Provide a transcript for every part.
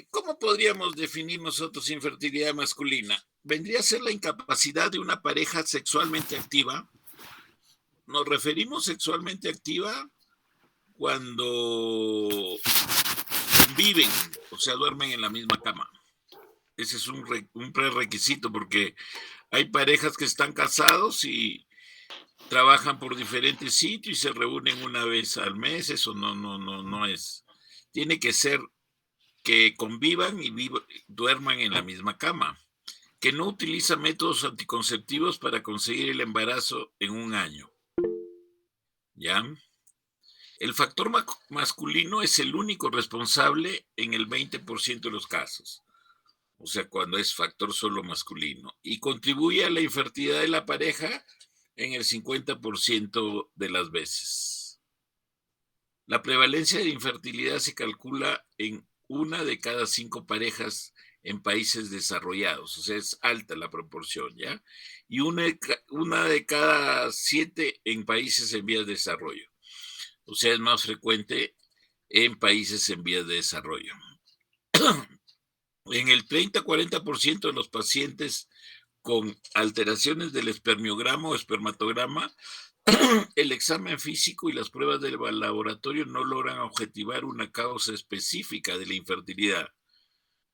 ¿Cómo podríamos definir nosotros infertilidad masculina? ¿Vendría a ser la incapacidad de una pareja sexualmente activa? Nos referimos sexualmente activa cuando conviven, o sea, duermen en la misma cama. Ese es un prerequisito porque hay parejas que están casados y trabajan por diferentes sitios y se reúnen una vez al mes. Eso no es. Tiene que ser que convivan y duerman en la misma cama, que no utiliza métodos anticonceptivos para conseguir el embarazo en un año, ¿ya? El factor masculino es el único responsable en el 20% de los casos, o sea, cuando es factor solo masculino, y contribuye a la infertilidad de la pareja en el 50% de las veces. La prevalencia de infertilidad se calcula en una de cada 5 parejas en países desarrollados, o sea, es alta la proporción, ¿ya? Y una de cada 7 en países en vías de desarrollo, o sea, es más frecuente en países en vías de desarrollo. En el 30-40% de los pacientes con alteraciones del espermiograma o espermatograma, el examen físico y las pruebas del laboratorio no logran objetivar una causa específica de la infertilidad,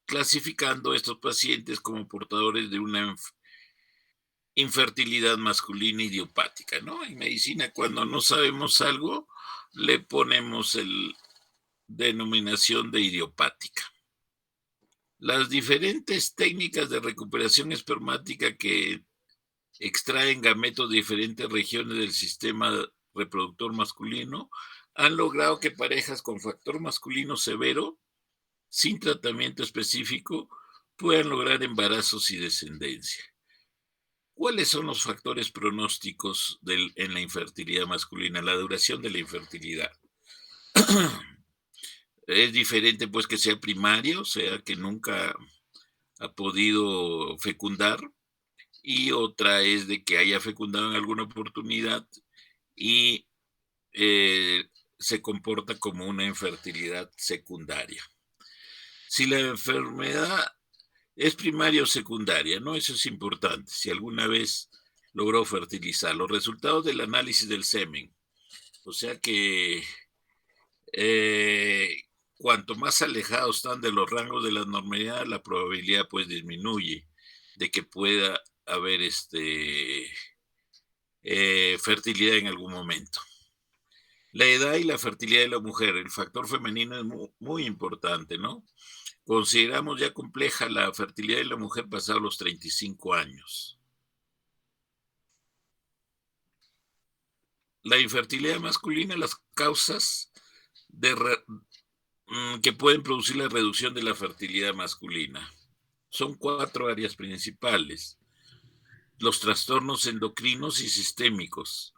clasificando a estos pacientes como portadores de una infertilidad masculina idiopática, ¿no? En medicina, cuando no sabemos algo, le ponemos el denominación de idiopática. Las diferentes técnicas de recuperación espermática que extraen gametos de diferentes regiones del sistema reproductor masculino han logrado que parejas con factor masculino severo, sin tratamiento específico, puedan lograr embarazos y descendencia. ¿Cuáles son los factores pronósticos en la infertilidad masculina? La duración de la infertilidad. Es diferente pues que sea primaria, o sea, que nunca ha podido fecundar, y otra es de que haya fecundado en alguna oportunidad y se comporta como una infertilidad secundaria. Si la enfermedad es primaria o secundaria, ¿no? Eso es importante. Si alguna vez logró fertilizar, los resultados del análisis del semen, o sea que eh, cuanto más alejados están de los rangos de la normalidad, la probabilidad pues disminuye de que pueda haber fertilidad en algún momento. La edad y la fertilidad de la mujer, el factor femenino es muy importante, ¿no? Consideramos ya compleja la fertilidad de la mujer pasados los 35 años. La infertilidad masculina, las causas que pueden producir la reducción de la fertilidad masculina. Son 4 áreas principales. Los trastornos endocrinos y sistémicos,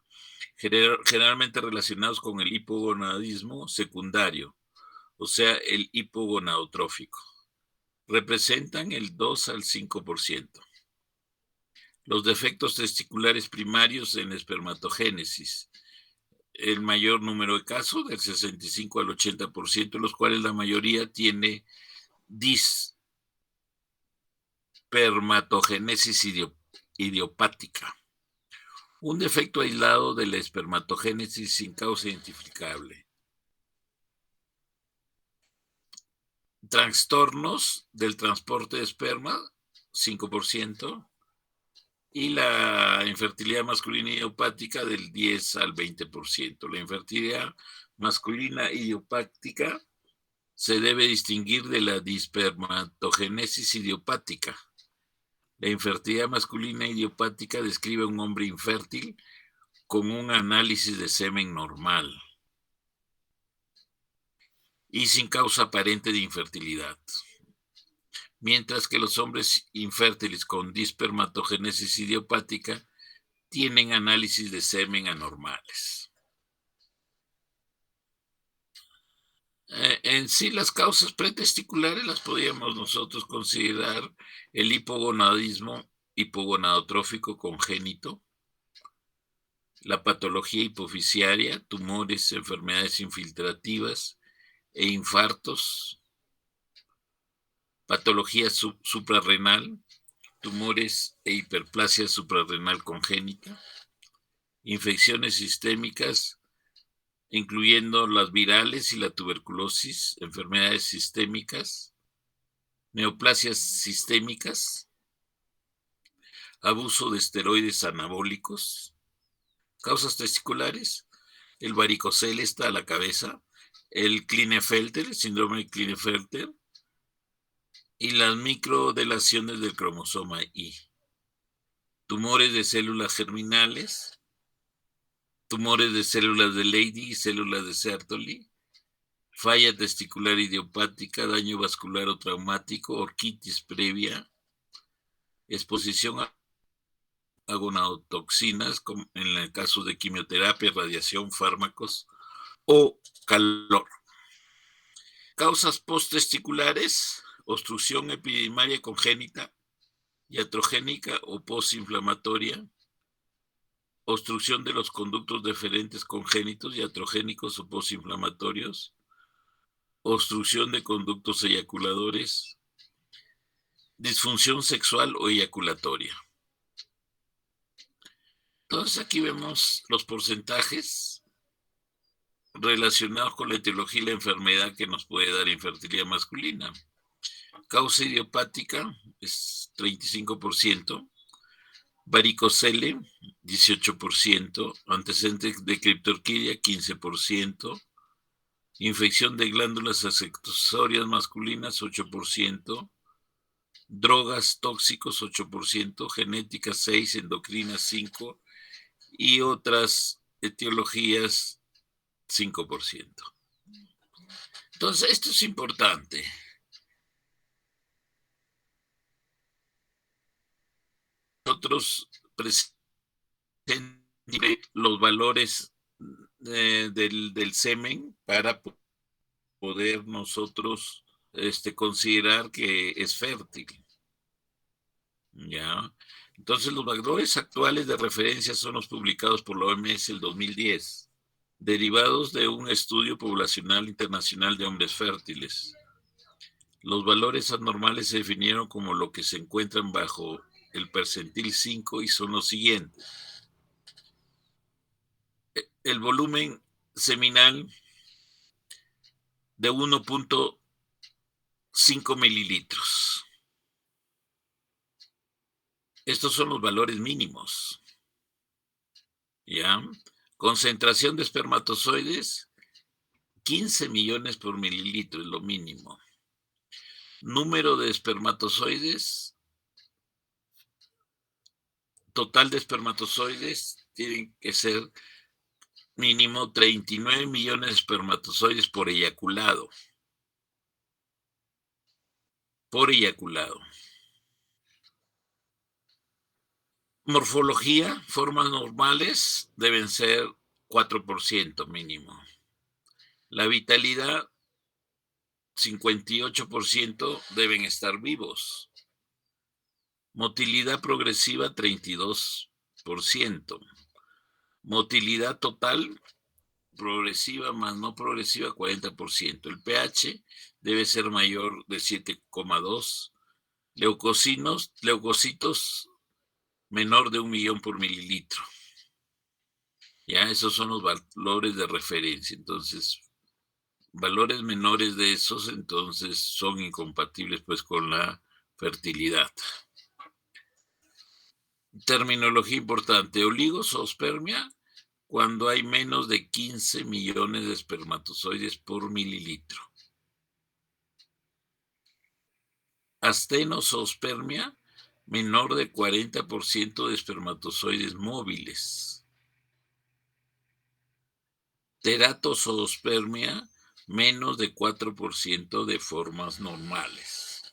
generalmente relacionados con el hipogonadismo secundario, o sea, el hipogonadotrófico. Representan el 2 al 5%. Los defectos testiculares primarios en espermatogénesis, el mayor número de casos, del 65 al 80%, los cuales la mayoría tiene dispermatogénesis idiopática, un defecto aislado de la espermatogénesis sin causa identificable. Trastornos del transporte de esperma, 5%, y la infertilidad masculina idiopática del 10 al 20%. La infertilidad masculina idiopática se debe distinguir de la dispermatogénesis idiopática. La infertilidad masculina idiopática describe a un hombre infértil con un análisis de semen normal y sin causa aparente de infertilidad, mientras que los hombres infértiles con dispermatogénesis idiopática tienen análisis de semen anormales. En sí, las causas pretesticulares las podríamos nosotros considerar el hipogonadismo hipogonadotrófico congénito, la patología hipofisiaria, tumores, enfermedades infiltrativas e infartos, patología suprarrenal, tumores e hiperplasia suprarrenal congénita, infecciones sistémicas, incluyendo las virales y la tuberculosis, enfermedades sistémicas, neoplasias sistémicas, abuso de esteroides anabólicos, causas testiculares, el varicocele está a la cabeza, el Klinefelter, el síndrome de Klinefelter, y las microdeleciones del cromosoma Y. Tumores de células germinales, tumores de células de Leydig y células de Sertoli, falla testicular idiopática, daño vascular o traumático, orquitis previa, exposición a gonadotoxinas, como en el caso de quimioterapia, radiación, fármacos o calor. Causas posttesticulares, obstrucción epididimaria congénita, iatrogénica o postinflamatoria, obstrucción de los conductos deferentes congénitos, iatrogénicos o postinflamatorios, obstrucción de conductos eyaculadores, disfunción sexual o eyaculatoria. Entonces aquí vemos los porcentajes relacionados con la etiología y la enfermedad que nos puede dar infertilidad masculina. Causa idiopática es 35%, varicocele 18%, antecedentes de criptorquidia 15%, infección de glándulas accesorias masculinas 8%, drogas tóxicos 8%, genética 6%, endocrina 5% y otras etiologías 5%. Entonces, esto es importante. Nosotros presentamos los valores del semen para poder nosotros considerar que es fértil. ¿Ya? Entonces, los valores actuales de referencia son los publicados por la OMS el 2010, derivados de un estudio poblacional internacional de hombres fértiles. Los valores anormales se definieron como lo que se encuentran bajo el percentil 5 y son los siguientes. El volumen seminal de 1.5 mililitros. Estos son los valores mínimos. ¿Ya? Concentración de espermatozoides, 15 millones por mililitro es lo mínimo. Número de espermatozoides, total de espermatozoides, tienen que ser mínimo 39 millones de espermatozoides por eyaculado. Por eyaculado. Morfología, formas normales deben ser 4% mínimo. La vitalidad, 58% deben estar vivos. Motilidad progresiva, 32%. Motilidad total, progresiva más no progresiva, 40%. El pH debe ser mayor de 7,2. Leucocitos menor de 1 millón por mililitro. Ya, esos son los valores de referencia. Entonces, valores menores de esos, entonces, son incompatibles, pues, con la fertilidad. Terminología importante. Oligospermia, cuando hay menos de 15 millones de espermatozoides por mililitro. Astenospermia, menor de 40% de espermatozoides móviles. Teratospermia, menos de 4% de formas normales.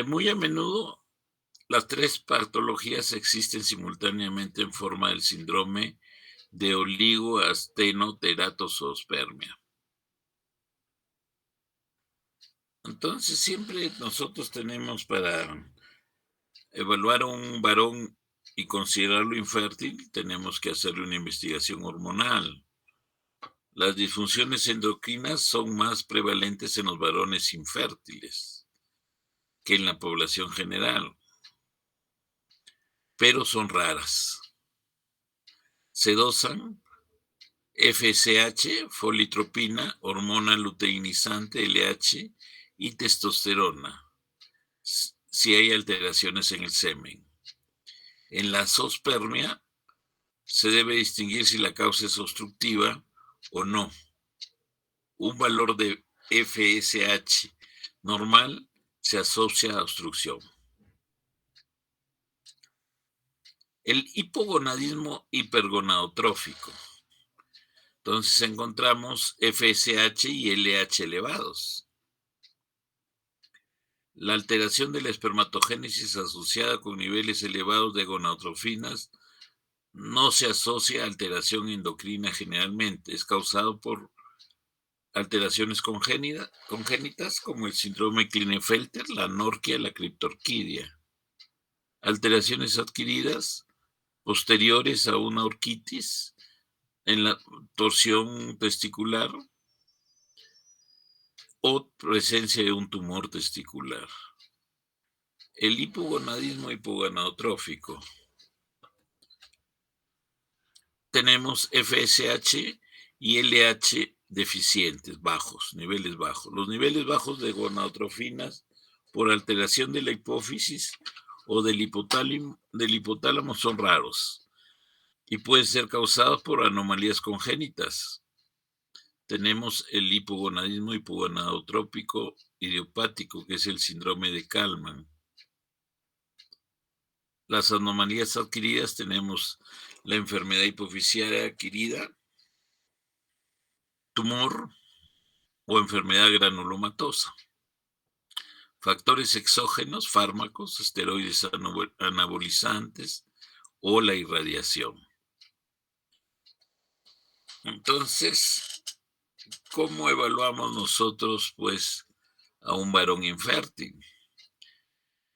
Muy a menudo, las tres patologías existen simultáneamente en forma del síndrome de oligoastenoteratospermia. Entonces, siempre nosotros tenemos para evaluar a un varón y considerarlo infértil, tenemos que hacerle una investigación hormonal. Las disfunciones endocrinas son más prevalentes en los varones infértiles que en la población general, pero son raras. Se dosan FSH, folitropina, hormona luteinizante, LH y testosterona, si hay alteraciones en el semen. En la zoospermia se debe distinguir si la causa es obstructiva o no. Un valor de FSH normal se asocia a obstrucción. El hipogonadismo hipergonadotrófico. Entonces encontramos FSH y LH elevados. La alteración de la espermatogénesis asociada con niveles elevados de gonadotrofinas no se asocia a alteración endocrina generalmente. Es causado por alteraciones congénitas como el síndrome Klinefelter, la anorquia, la criptorquidia. Alteraciones adquiridas posteriores a una orquitis en la torsión testicular o presencia de un tumor testicular. El hipogonadismo hipogonadotrófico. Tenemos FSH y LH deficientes, bajos, niveles bajos. Los niveles bajos de gonadotrofinas por alteración de la hipófisis o del hipotálamo son raros y pueden ser causados por anomalías congénitas. Tenemos el hipogonadismo hipogonadotrópico idiopático, que es el síndrome de Kallmann. Las anomalías adquiridas tenemos la enfermedad hipofisiaria adquirida, tumor o enfermedad granulomatosa. Factores exógenos, fármacos, esteroides anabolizantes o la irradiación. Entonces, ¿cómo evaluamos nosotros, pues, a un varón infértil?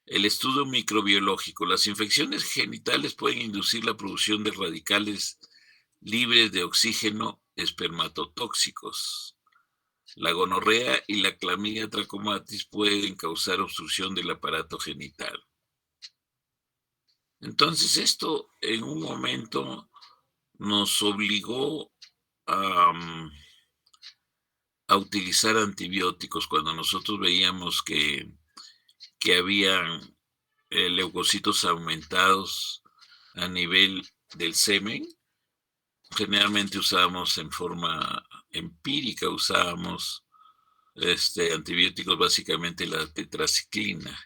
El estudio microbiológico. Las infecciones genitales pueden inducir la producción de radicales libres de oxígeno espermatotóxicos. La gonorrea y la clamidia trachomatis pueden causar obstrucción del aparato genital. Entonces, esto en un momento nos obligó a utilizar antibióticos cuando nosotros veíamos que habían leucocitos aumentados a nivel del semen. Generalmente usábamos en forma empírica, usábamos antibióticos, básicamente la tetraciclina.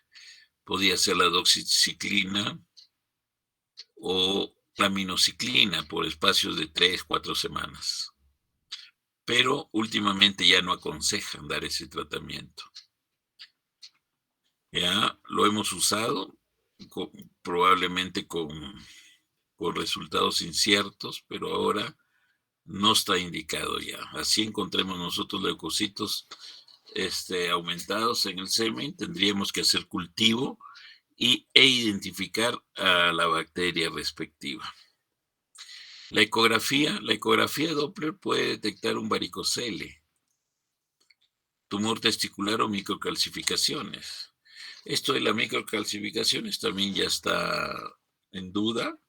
Podía ser la doxiciclina o la minociclina por espacios de 3-4 semanas. Pero últimamente ya no aconsejan dar ese tratamiento. Ya lo hemos usado, probablemente con resultados inciertos, pero ahora no está indicado ya. Así encontremos nosotros leucocitos aumentados en el semen, tendríamos que hacer cultivo e identificar a la bacteria respectiva. La ecografía Doppler puede detectar un varicocele, tumor testicular o microcalcificaciones. Esto de las microcalcificaciones también ya está en duda.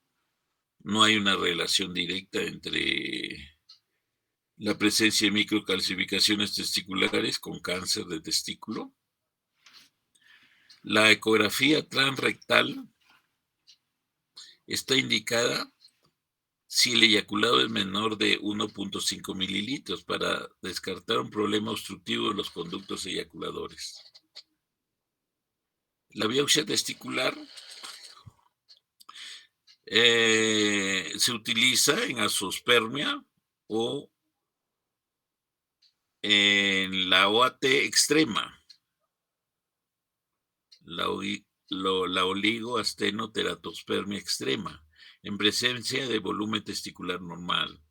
No hay una relación directa entre la presencia de microcalcificaciones testiculares con cáncer de testículo. La ecografía transrectal está indicada si el eyaculado es menor de 1.5 mililitros para descartar un problema obstructivo de los conductos eyaculadores. La biopsia testicular se utiliza en azoospermia o en la OAT extrema, la oligoastenoteratospermia extrema, en presencia de volumen testicular normal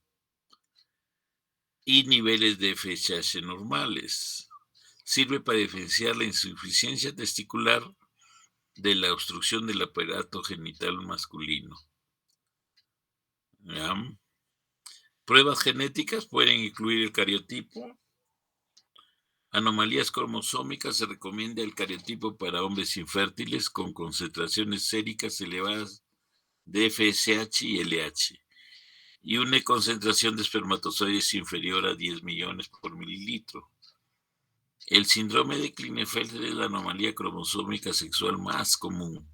y niveles de FSH normales. Sirve para diferenciar la insuficiencia testicular de la obstrucción del aparato genital masculino. ¿Ya? Pruebas genéticas pueden incluir el cariotipo. Anomalías cromosómicas: se recomienda el cariotipo para hombres infértiles con concentraciones séricas elevadas de FSH y LH y una concentración de espermatozoides inferior a 10 millones por mililitro. El síndrome de Klinefelter es la anomalía cromosómica sexual más común.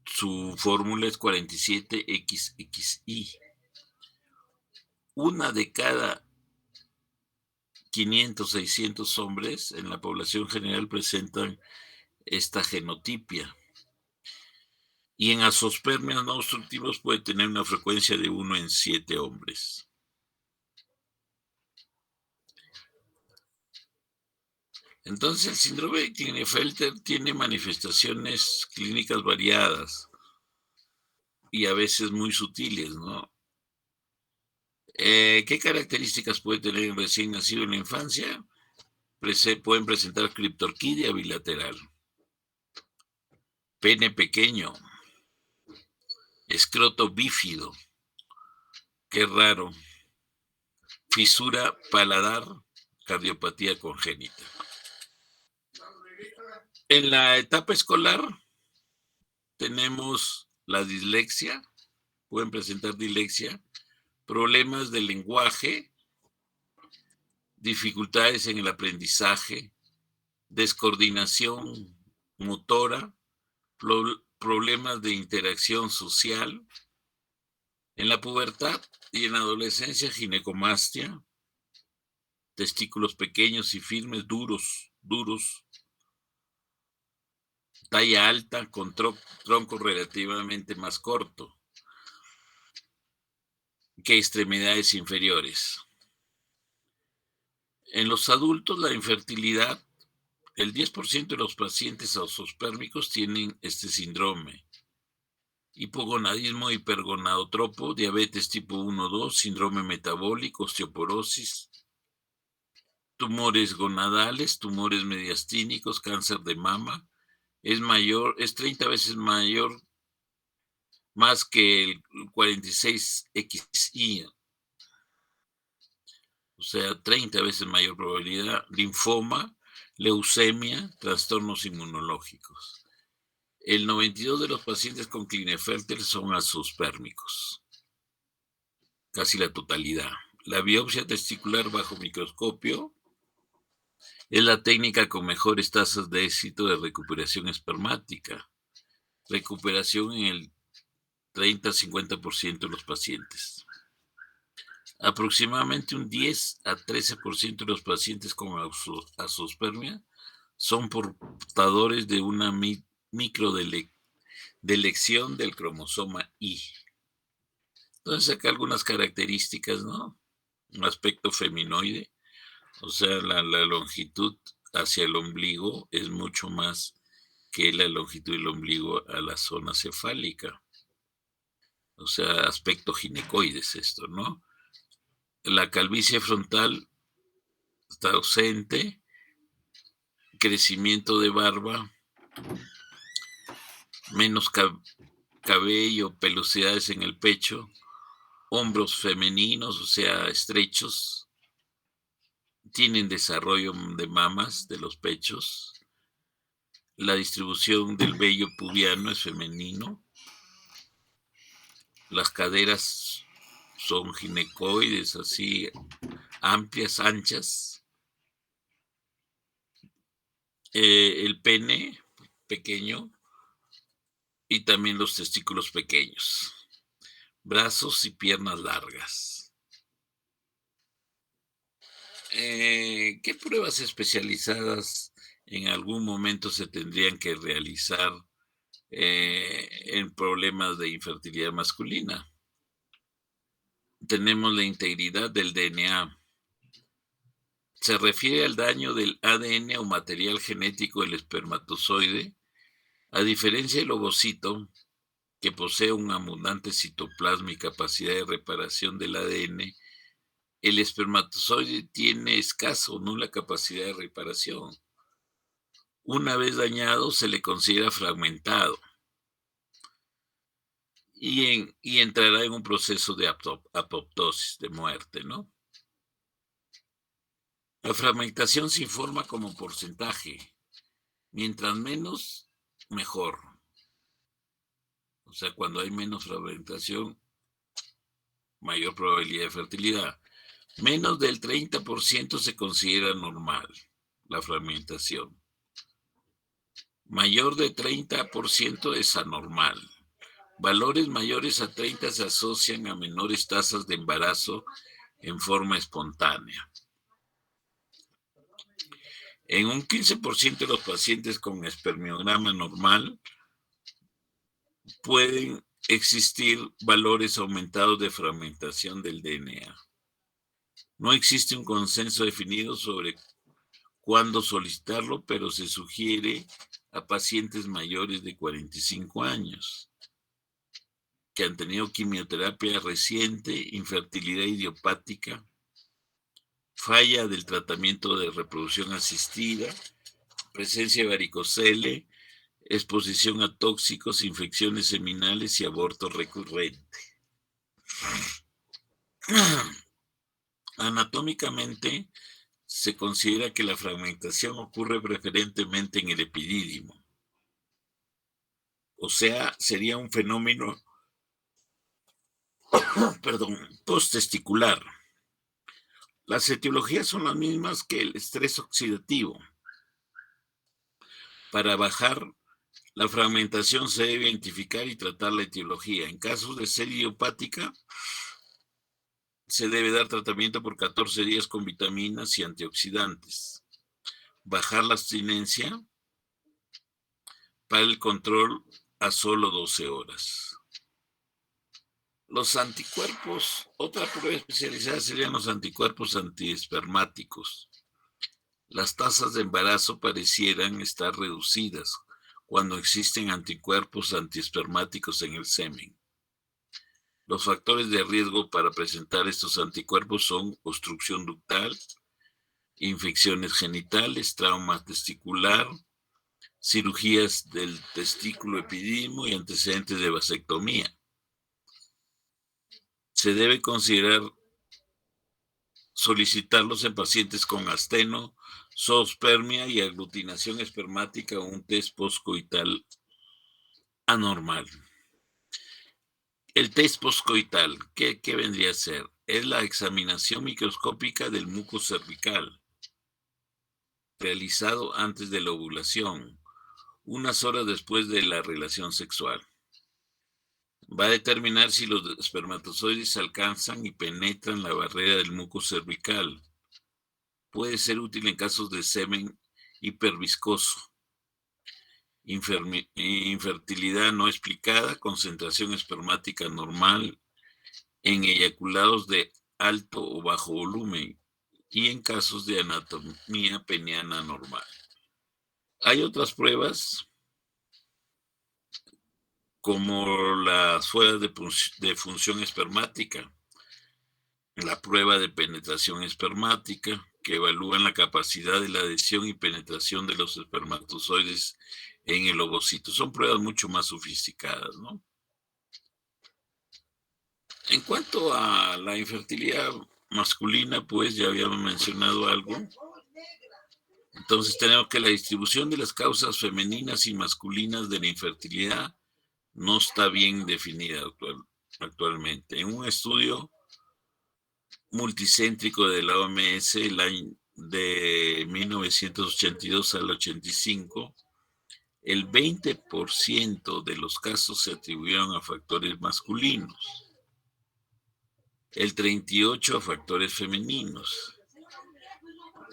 Su fórmula es 47XXI. Una de cada 500, 600 hombres en la población general presentan esta genotipia. Y en azoospermias no obstructivos puede tener una frecuencia de 1 en 7 hombres. Entonces, el síndrome de Klinefelter tiene manifestaciones clínicas variadas y a veces muy sutiles, ¿no? ¿Qué características puede tener un recién nacido en la infancia? Pueden presentar criptorquidia bilateral, pene pequeño, escroto bífido, qué raro, fisura paladar, cardiopatía congénita. En la etapa escolar tenemos la dislexia, pueden presentar dislexia, problemas del lenguaje, dificultades en el aprendizaje, descoordinación motora, problemas de interacción social. En la pubertad y en la adolescencia, ginecomastia, testículos pequeños y firmes, duros, talla alta con tronco relativamente más corto que extremidades inferiores. En los adultos, la infertilidad, el 10% de los pacientes azoospermicos tienen este síndrome. Hipogonadismo hipergonadotropo, diabetes tipo 1-2, síndrome metabólico, osteoporosis, tumores gonadales, tumores mediastínicos, cáncer de mama, es 30 veces mayor, más que el 46XI, o sea, 30 veces mayor probabilidad, linfoma, leucemia, trastornos inmunológicos. El 92% de los pacientes con Klinefelter son azoospermicos, casi la totalidad. La biopsia testicular bajo microscopio es la técnica con mejores tasas de éxito de recuperación espermática. Recuperación en el 30-50% de los pacientes. Aproximadamente un 10-13% de los pacientes con azoospermia son portadores de una microdelección del cromosoma Y. Entonces acá algunas características, ¿no? Un aspecto feminoide, o sea, la longitud hacia el ombligo es mucho más que la longitud del ombligo a la zona cefálica. O sea, aspecto ginecoides esto, ¿no? La calvicie frontal está ausente, crecimiento de barba, menos cabello, pelosidades en el pecho, hombros femeninos, o sea, estrechos, tienen desarrollo de mamas de los pechos, la distribución del vello pubiano es femenino, las caderas son ginecoides, así amplias, anchas, el pene pequeño y también los testículos pequeños, brazos y piernas largas. ¿Qué pruebas especializadas en algún momento se tendrían que realizar en problemas de infertilidad masculina? Tenemos la integridad del DNA. Se refiere al daño del ADN o material genético del espermatozoide. A diferencia del ovocito, que posee un abundante citoplasma y capacidad de reparación del ADN, el espermatozoide tiene escaso o nula capacidad de reparación. Una vez dañado, se le considera fragmentado. y entrará en un proceso de apoptosis, de muerte, ¿no? La fragmentación se informa como porcentaje. Mientras menos, mejor. O sea, cuando hay menos fragmentación, mayor probabilidad de fertilidad. Menos del 30% se considera normal la fragmentación. Mayor de 30% es anormal. Valores mayores a 30 se asocian a menores tasas de embarazo en forma espontánea. En un 15% de los pacientes con espermiograma normal pueden existir valores aumentados de fragmentación del DNA. No existe un consenso definido sobre cuándo solicitarlo, pero se sugiere a pacientes mayores de 45 años que han tenido quimioterapia reciente, infertilidad idiopática, falla del tratamiento de reproducción asistida, presencia de varicocele, exposición a tóxicos, infecciones seminales y aborto recurrente. Anatómicamente, se considera que la fragmentación ocurre preferentemente en el epidídimo. O sea, sería un fenómeno, posttesticular. Las etiologías son las mismas que el estrés oxidativo. Para bajar la fragmentación se debe identificar y tratar la etiología. En casos de ser idiopática, se debe dar tratamiento por 14 días con vitaminas y antioxidantes. Bajar la abstinencia para el control a solo 12 horas. Los anticuerpos, otra prueba especializada serían los anticuerpos antiespermáticos. Las tasas de embarazo parecieran estar reducidas cuando existen anticuerpos antiespermáticos en el semen. Los factores de riesgo para presentar estos anticuerpos son obstrucción ductal, infecciones genitales, trauma testicular, cirugías del testículo epidídimo y antecedentes de vasectomía. Se debe considerar solicitarlos en pacientes con asteno, zoospermia y aglutinación espermática o un test postcoital anormal. El test postcoital, ¿qué vendría a ser? Es la examinación microscópica del muco cervical, realizado antes de la ovulación, unas horas después de la relación sexual. Va a determinar si los espermatozoides alcanzan y penetran la barrera del muco cervical. Puede ser útil en casos de semen hiperviscoso, infertilidad no explicada, concentración espermática normal en eyaculados de alto o bajo volumen y en casos de anatomía peniana normal. Hay otras pruebas como las pruebas de función espermática, la prueba de penetración espermática, que evalúan la capacidad de la adhesión y penetración de los espermatozoides en el ovocito. Son pruebas mucho más sofisticadas, ¿no? En cuanto a la infertilidad masculina, pues ya habíamos mencionado algo. Entonces tenemos que la distribución de las causas femeninas y masculinas de la infertilidad no está bien definida actualmente. En un estudio multicéntrico de la OMS de 1982 al 85, el 20% de los casos se atribuyeron a factores masculinos, el 38% a factores femeninos,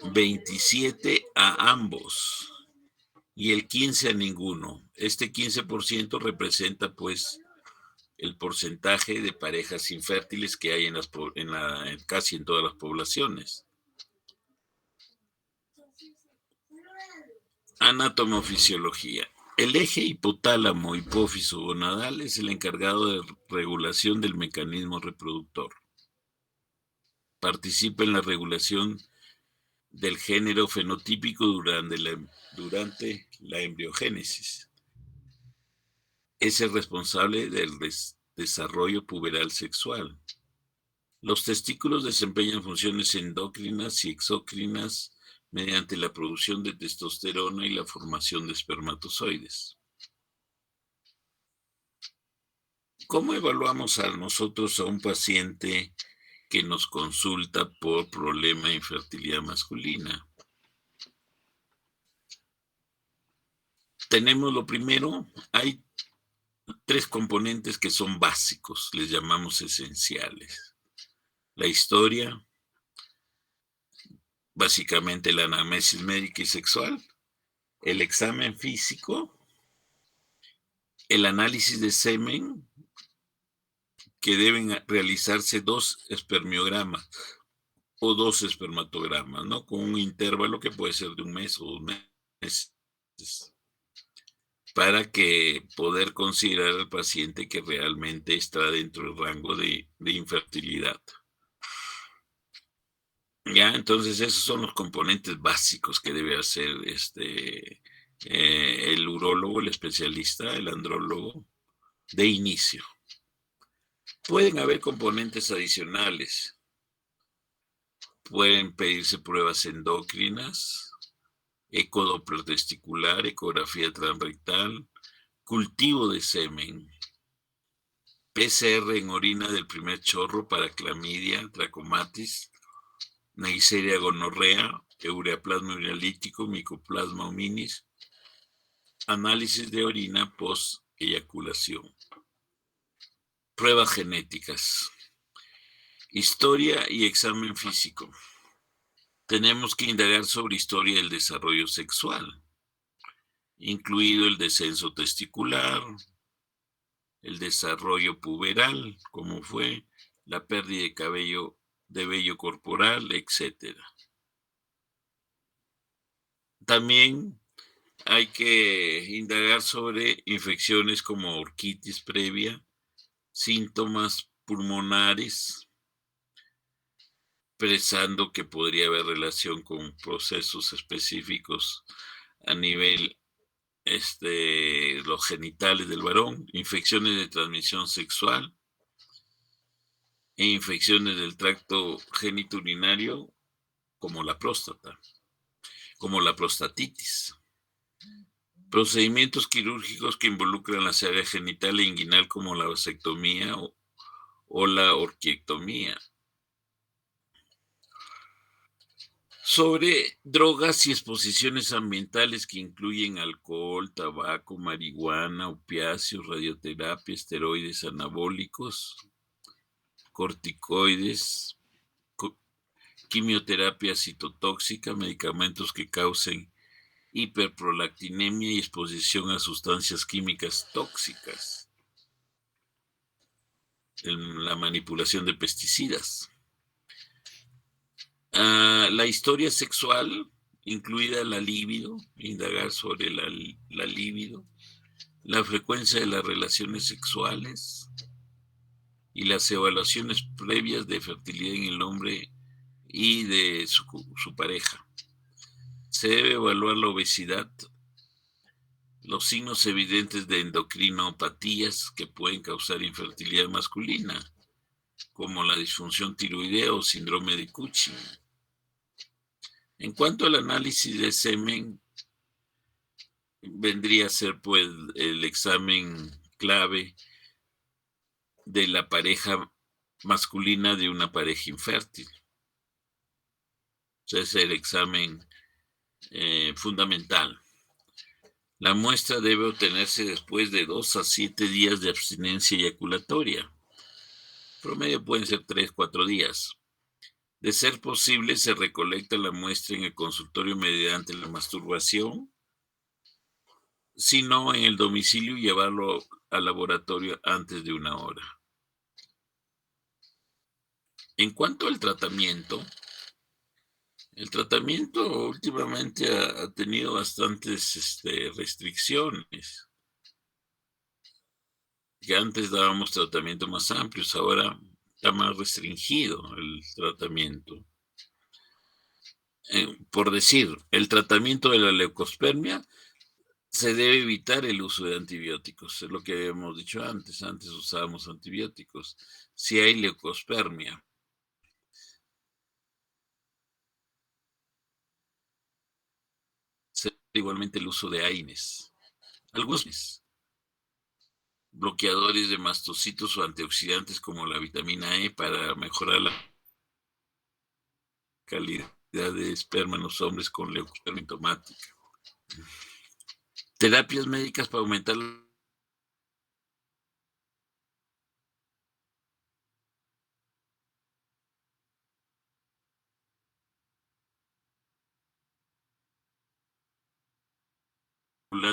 27% a ambos y el 15% a ninguno. Este 15% representa pues el porcentaje de parejas infértiles que hay casi en todas las poblaciones. Anatomofisiología. El eje hipotálamo-hipófiso gonadal es el encargado de regulación del mecanismo reproductor. Participa en la regulación del género fenotípico durante la embriogénesis. Es el responsable del desarrollo puberal sexual. Los testículos desempeñan funciones endocrinas y exocrinas mediante la producción de testosterona y la formación de espermatozoides. ¿Cómo evaluamos a nosotros a un paciente que nos consulta por problema de infertilidad masculina? Tenemos lo primero, hay 3 componentes que son básicos, les llamamos esenciales. La historia, básicamente la anamnesis médica y sexual, el examen físico, el análisis de semen, que deben realizarse 2 espermiogramas o 2 espermatogramas, ¿no? Con un intervalo que puede ser de 1 mes o 2 meses, para que poder considerar al paciente que realmente está dentro del rango de infertilidad. Ya, entonces esos son los componentes básicos que debe hacer el urólogo, el especialista, el andrólogo, de inicio. Pueden haber componentes adicionales. Pueden pedirse pruebas endocrinas, ecodoppler testicular, ecografía transrectal, cultivo de semen, PCR en orina del primer chorro para clamidia, trachomatis, Neisseria gonorrea, ureaplasma urealítico, micoplasma hominis, análisis de orina post-eyaculación. Pruebas genéticas, historia y examen físico. Tenemos que indagar sobre historia del desarrollo sexual, incluido el descenso testicular, el desarrollo puberal, como fue, la pérdida de cabello, de vello corporal, etc. También hay que indagar sobre infecciones como orquitis previa, síntomas pulmonares, pensando que podría haber relación con procesos específicos a nivel los genitales del varón, infecciones de transmisión sexual e infecciones del tracto genitourinario como la próstata, como la prostatitis. Procedimientos quirúrgicos que involucran las áreas genital e inguinal como la vasectomía o la orquiectomía. Sobre drogas y exposiciones ambientales que incluyen alcohol, tabaco, marihuana, opiáceos, radioterapia, esteroides anabólicos, corticoides, quimioterapia citotóxica, medicamentos que causen hiperprolactinemia y exposición a sustancias químicas tóxicas, la manipulación de pesticidas. La historia sexual, incluida la libido, indagar sobre la libido, la frecuencia de las relaciones sexuales y las evaluaciones previas de fertilidad en el hombre y de su pareja. Se debe evaluar la obesidad, los signos evidentes de endocrinopatías que pueden causar infertilidad masculina, como la disfunción tiroidea o síndrome de Cushing. En cuanto al análisis de semen, vendría a ser pues el examen clave de la pareja masculina de una pareja infértil. O sea, es el examen fundamental. La muestra debe obtenerse después de 2 a 7 días de abstinencia eyaculatoria. Promedio pueden ser 3-4 días. De ser posible, se recolecta la muestra en el consultorio mediante la masturbación, si no en el domicilio, llevarlo al laboratorio antes de 1 hora. En cuanto al tratamiento, el tratamiento últimamente ha tenido bastantes restricciones. Que antes dábamos tratamientos más amplios, ahora está más restringido el tratamiento. Por decir, el tratamiento de la leucospermia Se debe evitar el uso de antibióticos, es lo que habíamos dicho antes. Antes usábamos antibióticos. Si hay leucospermia, se igualmente el uso de AINES. Algunos bloqueadores de mastocitos o antioxidantes como la vitamina E para mejorar la calidad de esperma en los hombres con leucospermia entomática. Terapias médicas para aumentar los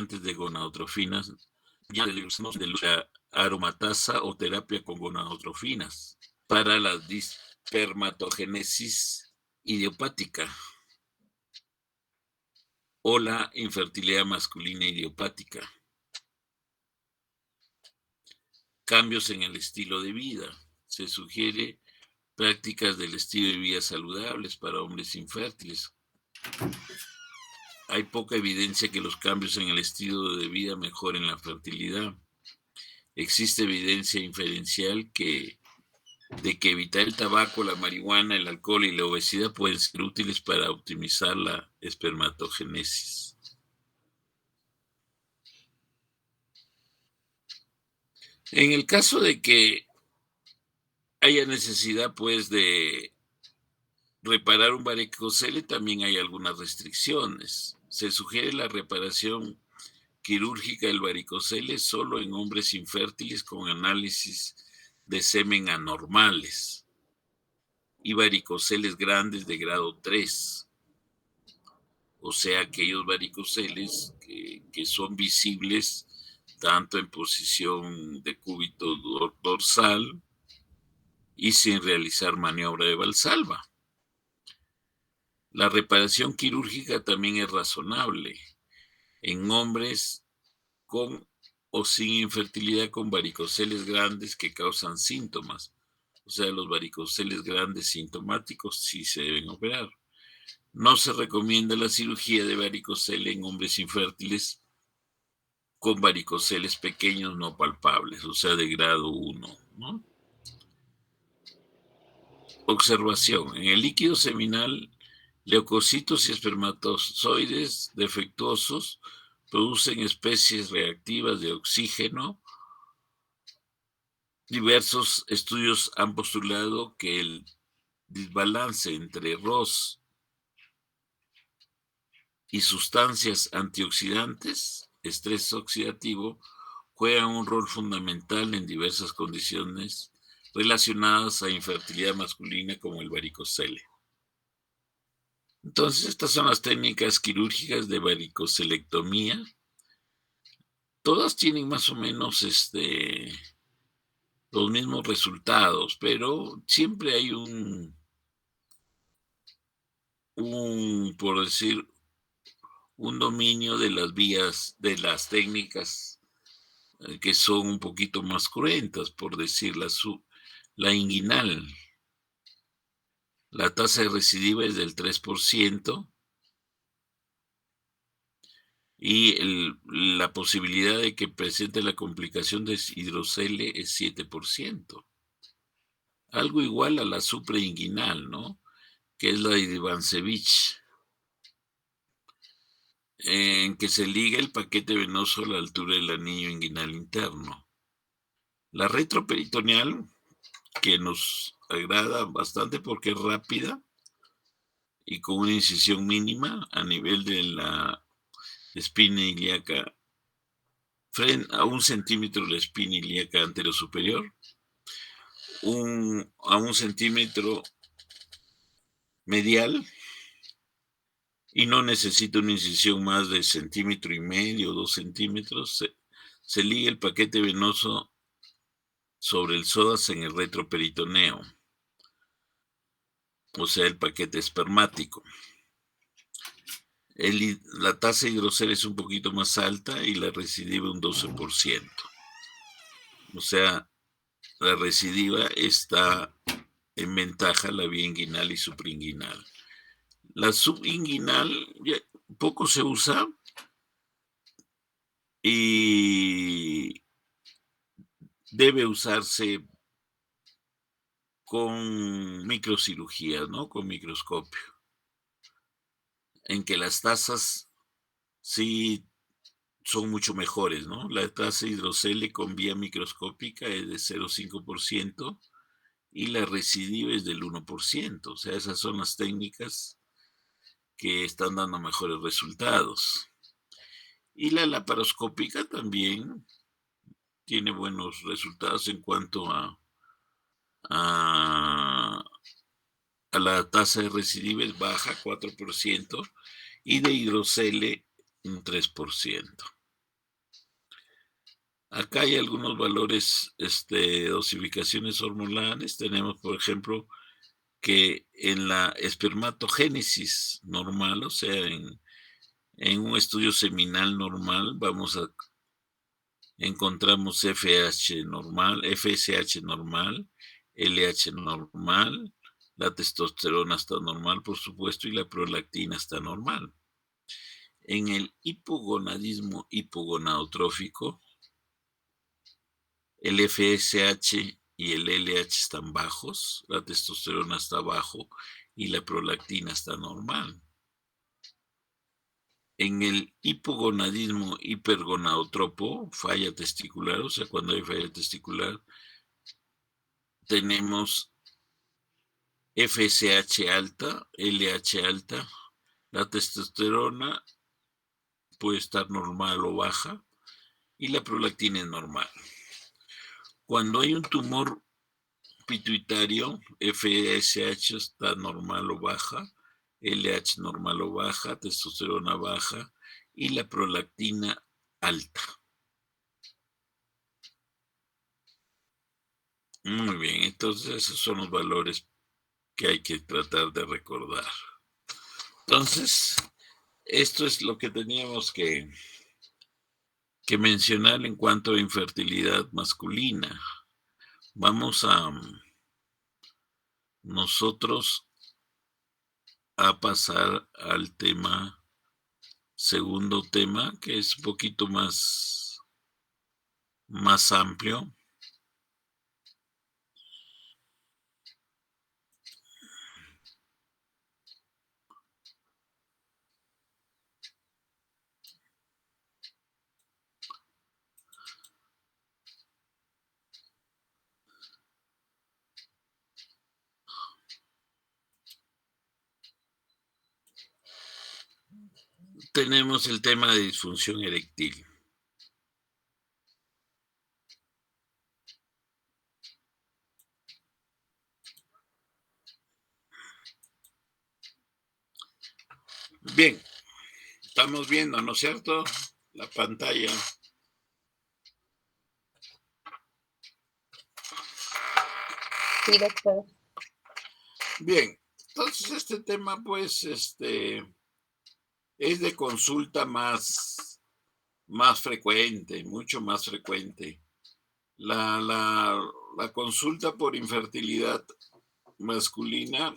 de gonadotrofinas, ya de la aromatasa o terapia con gonadotrofinas para la dispermatogénesis idiopática o la infertilidad masculina idiopática. Cambios en el estilo de vida. Se sugiere prácticas del estilo de vida saludables para hombres infértiles. Hay poca evidencia que los cambios en el estilo de vida mejoren la fertilidad. Existe evidencia inferencial de que evitar el tabaco, la marihuana, el alcohol y la obesidad pueden ser útiles para optimizar la espermatogénesis. En el caso de que haya necesidad, pues, de reparar un varicocele, también hay algunas restricciones. Se sugiere la reparación quirúrgica del varicocele solo en hombres infértiles con análisis de semen anormales y varicoceles grandes de grado 3. O sea, aquellos varicoceles que son visibles tanto en posición de cúbito dorsal y sin realizar maniobra de valsalva. La reparación quirúrgica también es razonable en hombres con o sin infertilidad con varicoceles grandes que causan síntomas. O sea, los varicoceles grandes sintomáticos sí se deben operar. No se recomienda la cirugía de varicocele en hombres infértiles con varicoceles pequeños no palpables, o sea, de grado 1, ¿no? Observación. En el líquido seminal, leucocitos y espermatozoides defectuosos producen especies reactivas de oxígeno. Diversos estudios han postulado que el desbalance entre ROS y sustancias antioxidantes, estrés oxidativo, juegan un rol fundamental en diversas condiciones relacionadas a infertilidad masculina como el varicocele. Entonces, estas son las técnicas quirúrgicas de varicocelectomía. Todas tienen más o menos los mismos resultados, pero siempre hay por decir, un dominio de las vías, de las técnicas que son un poquito más cruentas, por decir, la inguinal. La tasa de recidiva es del 3% y la posibilidad de que presente la complicación de hidrocele es 7%. Algo igual a la suprainguinal, ¿no? Que es la de Ivancevich, en que se liga el paquete venoso a la altura del anillo inguinal interno. La retroperitoneal, que nos agrada bastante porque es rápida y con una incisión mínima a nivel de la espina ilíaca, a 1 centímetro de la espina ilíaca anterosuperior, a 1 centímetro medial, y no necesita una incisión más de 1,5 centímetros, 2 centímetros. Se liga el paquete venoso sobre el psoas en el retroperitoneo, o sea, el paquete espermático. La tasa de hidrocele es un poquito más alta y la recidiva un 12%. O sea, la recidiva está en ventaja la vía inguinal y suprainguinal. La subinguinal poco se usa, y debe usarse con microcirugía, ¿no? Con microscopio, en que las tasas sí son mucho mejores, ¿no? La tasa hidrocele con vía microscópica es de 0,5% y la recidiva es del 1%. O sea, esas son las técnicas que están dando mejores resultados. Y la laparoscópica también tiene buenos resultados en cuanto a, a la tasa de recidiva es baja, 4%, y de hidrocele un 3%. Acá hay algunos valores, dosificaciones hormonales. Tenemos, por ejemplo, que en la espermatogénesis normal, o sea, en un estudio seminal normal, encontramos FSH normal, LH normal, la testosterona está normal, por supuesto, y la prolactina está normal. En el hipogonadismo hipogonadotrófico, el FSH y el LH están bajos, la testosterona está bajo y la prolactina está normal. En el hipogonadismo hipergonadotropo, falla testicular, o sea, cuando hay falla testicular, tenemos FSH alta, LH alta, la testosterona puede estar normal o baja y la prolactina es normal. Cuando hay un tumor pituitario, FSH está normal o baja, LH normal o baja, testosterona baja y la prolactina alta. Muy bien, entonces esos son los valores que hay que tratar de recordar. Entonces, esto es lo que teníamos que mencionar en cuanto a infertilidad masculina. Vamos a nosotros a pasar al segundo tema, que es un poquito más amplio. Tenemos el tema de disfunción eréctil. Bien, estamos viendo, ¿no es cierto? La pantalla. Sí, doctor. Bien, entonces este tema, pues, es de consulta más frecuente, mucho más frecuente. La consulta por infertilidad masculina,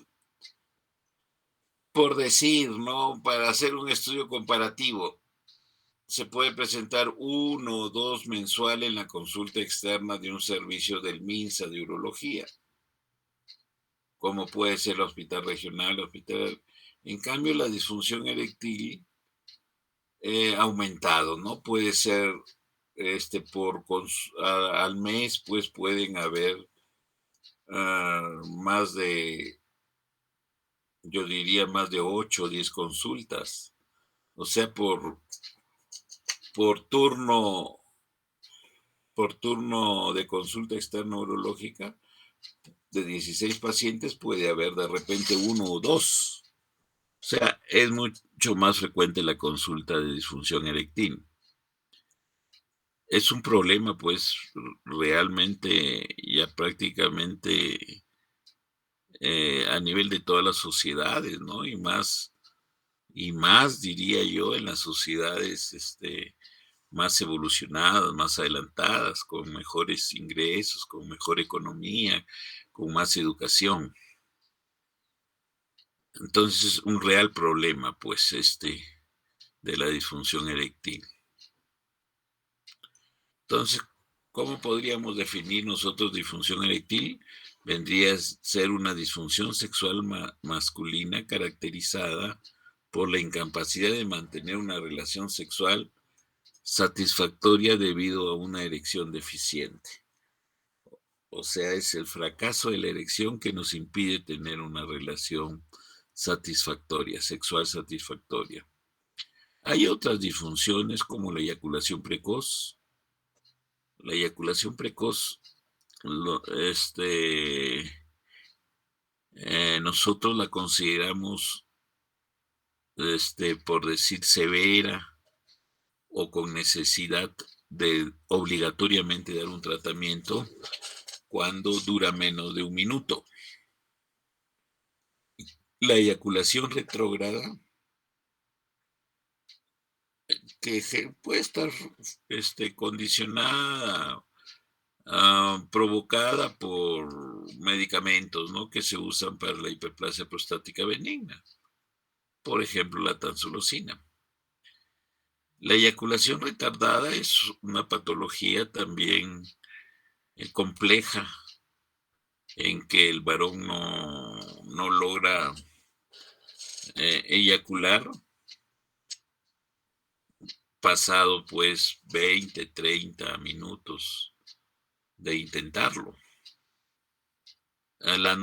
por decir, ¿no? Para hacer un estudio comparativo, se puede presentar 1 o 2 mensual en la consulta externa de un servicio del MINSA de urología, como puede ser el hospital regional, hospital. En cambio, la disfunción eréctil ha aumentado, ¿no? Puede ser al mes, pues pueden haber más de, yo diría, más de 8 o 10 consultas. O sea, por turno, por turno de consulta externa urológica, de 16 pacientes puede haber de repente 1 o 2. O sea, es mucho más frecuente la consulta de disfunción eréctil. Es un problema, pues, realmente ya prácticamente a nivel de todas las sociedades, ¿no? Y más diría yo, en las sociedades más evolucionadas, más adelantadas, con mejores ingresos, con mejor economía, con más educación. Entonces, un real problema, pues, de la disfunción eréctil. Entonces, ¿cómo podríamos definir nosotros disfunción eréctil? Vendría a ser una disfunción sexual masculina caracterizada por la incapacidad de mantener una relación sexual satisfactoria debido a una erección deficiente. O sea, es el fracaso de la erección que nos impide tener una relación satisfactoria, sexual satisfactoria. Hay otras disfunciones como la eyaculación precoz. La eyaculación precoz, nosotros la consideramos, por decir, severa o con necesidad de obligatoriamente dar un tratamiento cuando dura menos de un minuto. La eyaculación retrógrada, que puede estar condicionada, provocada por medicamentos, ¿no?, que se usan para la hiperplasia prostática benigna, por ejemplo, la tansulosina. La eyaculación retardada es una patología también compleja en que el varón no logra eyacular pasado pues 20, 30 minutos de intentarlo. La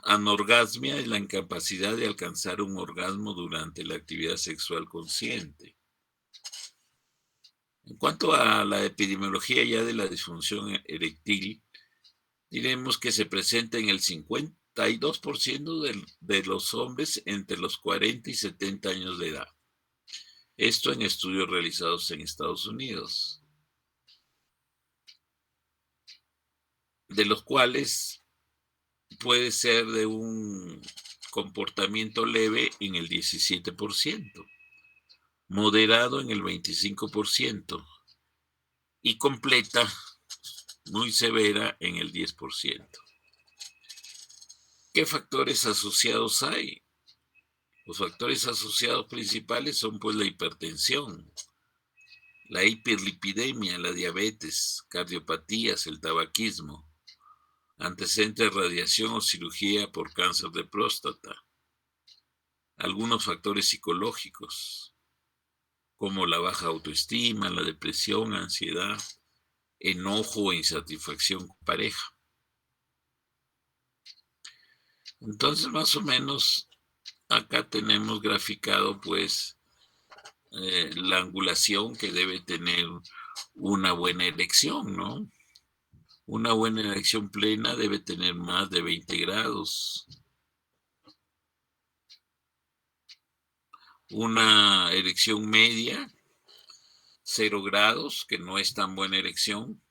anorgasmia es la incapacidad de alcanzar un orgasmo durante la actividad sexual consciente. En cuanto a la epidemiología ya de la disfunción eréctil, diremos que se presenta en el 52% de los hombres entre los 40 y 70 años de edad. Esto en estudios realizados en Estados Unidos, de los cuales puede ser de un comportamiento leve en el 17%, moderado en el 25% y completa, muy severa, en el 10%. ¿Qué factores asociados hay? Los factores asociados principales son pues la hipertensión, la hiperlipidemia, la diabetes, cardiopatías, el tabaquismo, antecedentes de radiación o cirugía por cáncer de próstata, algunos factores psicológicos, como la baja autoestima, la depresión, ansiedad, enojo e insatisfacción con pareja. Entonces, más o menos, acá tenemos graficado, pues, la angulación que debe tener una buena erección, ¿no? Una buena erección plena debe tener más de 20 grados. Una erección media, 0 grados, que no es tan buena erección.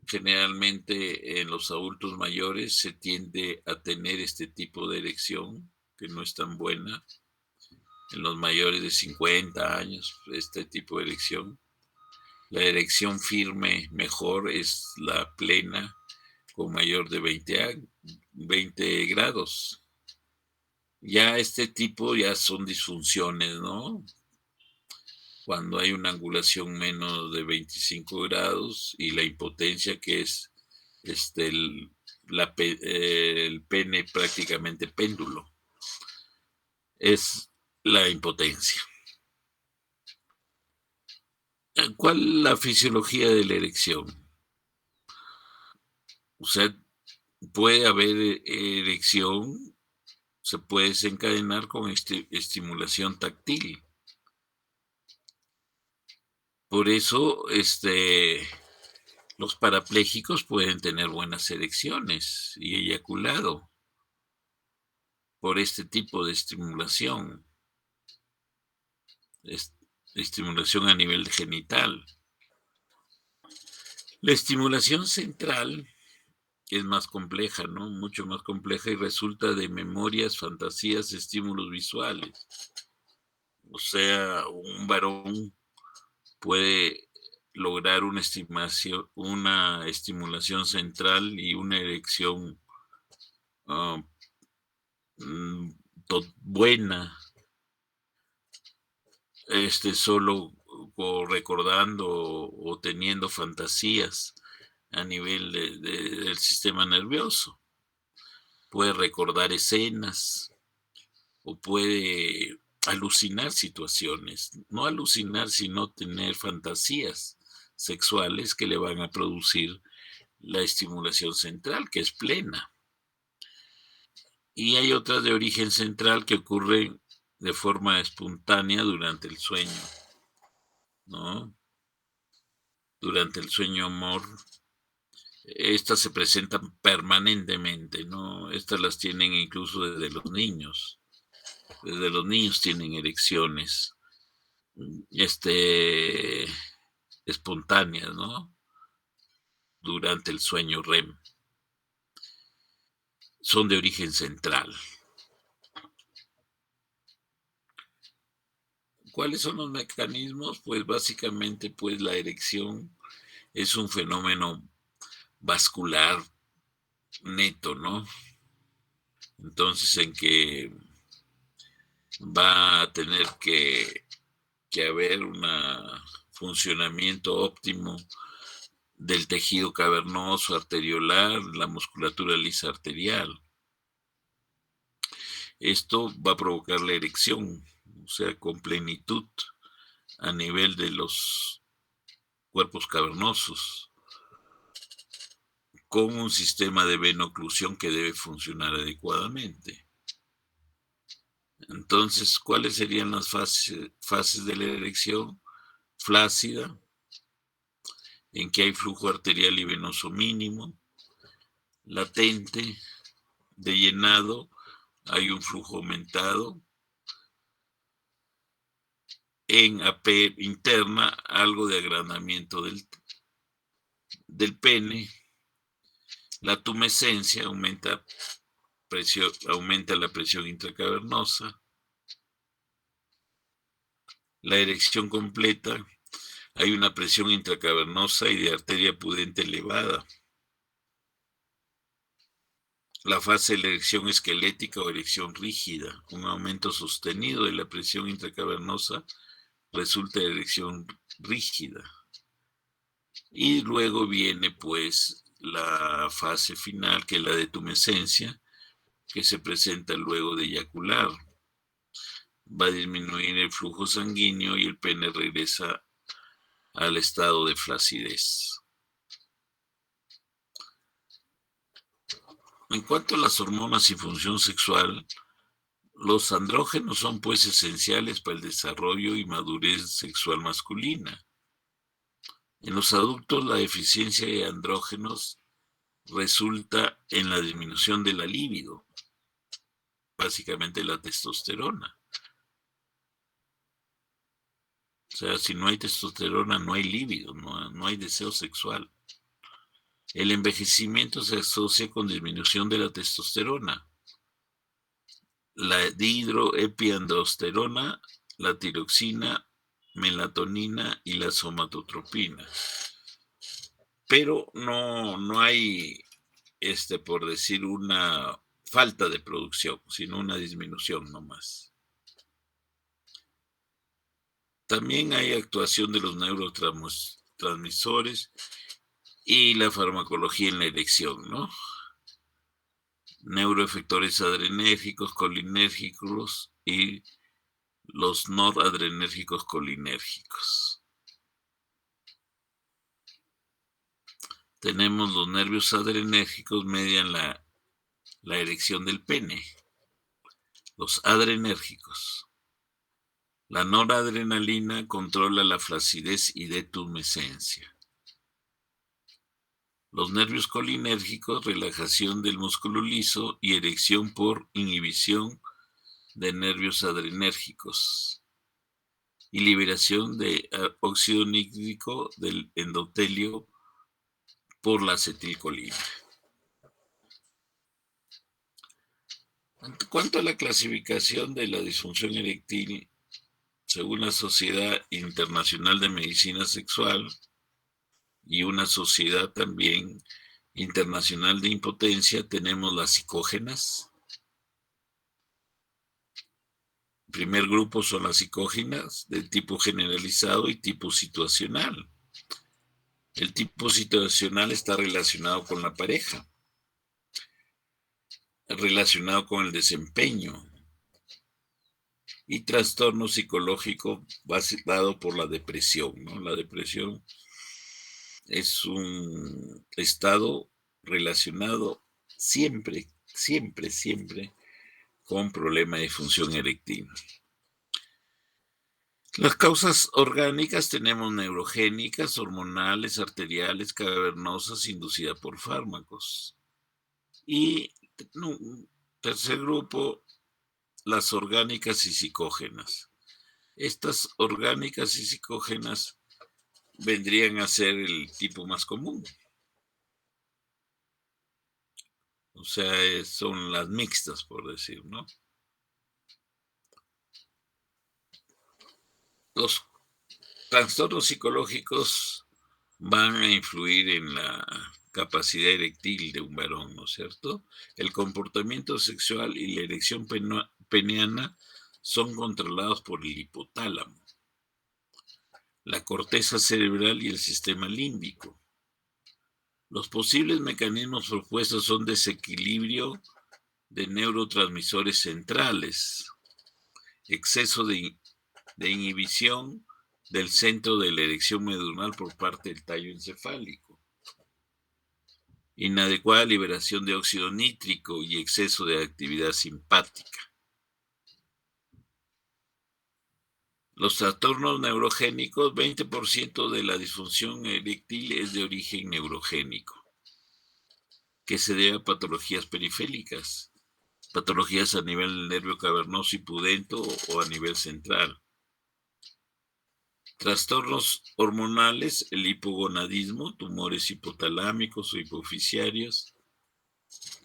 Generalmente en los adultos mayores se tiende a tener este tipo de erección, que no es tan buena. En los mayores de 50 años, este tipo de erección. La erección firme mejor es la plena, con mayor de 20 grados. Ya este tipo ya son disfunciones, ¿no? Cuando hay una angulación menos de 25 grados y la impotencia, que es el pene prácticamente péndulo, es la impotencia. ¿Cuál es la fisiología de la erección? O sea, puede haber erección, se puede desencadenar con estimulación táctil. Por eso, los parapléjicos pueden tener buenas erecciones y eyaculado por este tipo de estimulación, estimulación a nivel genital. La estimulación central es más compleja, ¿no? Mucho más compleja y resulta de memorias, fantasías, estímulos visuales. O sea, un varón puede lograr una estimulación central y una erección uh, buena, solo o recordando o teniendo fantasías a nivel del sistema nervioso. Puede recordar escenas o puede alucinar situaciones. No alucinar, sino tener fantasías sexuales que le van a producir la estimulación central, que es plena. Y hay otras de origen central que ocurren de forma espontánea durante el sueño, ¿no? Durante el sueño amor. Estas se presentan permanentemente, ¿no? Estas las tienen incluso desde los niños. Desde los niños tienen erecciones, este, espontáneas, ¿no? Durante el sueño REM. Son de origen central. ¿Cuáles son los mecanismos? Pues básicamente, pues la erección es un fenómeno vascular neto, ¿no? Entonces, en que va a tener que haber un funcionamiento óptimo del tejido cavernoso arteriolar, la musculatura lisa arterial. Esto va a provocar la erección, o sea, con plenitud a nivel de los cuerpos cavernosos, con un sistema de venoclusión que debe funcionar adecuadamente. Entonces, ¿cuáles serían las fases de la erección? Flácida, en que hay flujo arterial y venoso mínimo. Latente, de llenado, hay un flujo aumentado. En AP interna, algo de agrandamiento del pene. La tumescencia aumenta la presión intracavernosa. La erección completa, hay una presión intracavernosa y de arteria pudente elevada. La fase de la erección esquelética o erección rígida, un aumento sostenido de la presión intracavernosa resulta de erección rígida. Y luego viene pues la fase final, que es la de tumescencia, que se presenta luego de eyacular. Va a disminuir el flujo sanguíneo y el pene regresa al estado de flacidez. En cuanto a las hormonas y función sexual, los andrógenos son pues esenciales para el desarrollo y madurez sexual masculina. En los adultos, la deficiencia de andrógenos resulta en la disminución de la libido, básicamente la testosterona. O sea, si no hay testosterona, no hay libido, no hay deseo sexual. El envejecimiento se asocia con disminución de la testosterona, la dihidroepiandrosterona, la tiroxina, melatonina y la somatotropina. Pero no hay, por decir, una falta de producción, sino una disminución nomás. También hay actuación de los neurotransmisores y la farmacología en la erección, ¿no? Neuroefectores adrenérgicos, colinérgicos y los noradrenérgicos colinérgicos. Tenemos los nervios adrenérgicos median la erección del pene, los adrenérgicos. La noradrenalina controla la flacidez y detumescencia. Los nervios colinérgicos, relajación del músculo liso y erección por inhibición de nervios adrenérgicos. Y liberación de óxido nítrico del endotelio por la acetilcolina. En cuanto a la clasificación de la disfunción eréctil, según la Sociedad Internacional de Medicina Sexual y una sociedad también internacional de impotencia, tenemos las psicógenas, primer grupo son las psicógenas de tipo generalizado y tipo situacional. El tipo situacional está relacionado con la pareja, relacionado con el desempeño y trastorno psicológico dado por la depresión, ¿no? La depresión es un estado relacionado siempre, siempre, siempre con problema de función eréctil. Las causas orgánicas tenemos neurogénicas, hormonales, arteriales, cavernosas, inducidas por fármacos. Y tercer grupo, las orgánicas y psicógenas. Estas orgánicas y psicógenas vendrían a ser el tipo más común. O sea, son las mixtas, por decir, ¿no? Los trastornos psicológicos van a influir en la capacidad eréctil de un varón, ¿no es cierto? El comportamiento sexual y la erección peniana son controlados por el hipotálamo, la corteza cerebral y el sistema límbico. Los posibles mecanismos propuestos son desequilibrio de neurotransmisores centrales, exceso de inhibición del centro de la erección medular por parte del tallo encefálico, inadecuada liberación de óxido nítrico y exceso de actividad simpática. Los trastornos neurogénicos, 20% de la disfunción eréctil es de origen neurogénico, que se debe a patologías periféricas, patologías a nivel del nervio cavernoso y pudendo o a nivel central. Trastornos hormonales, el hipogonadismo, tumores hipotalámicos o hipofisiarios,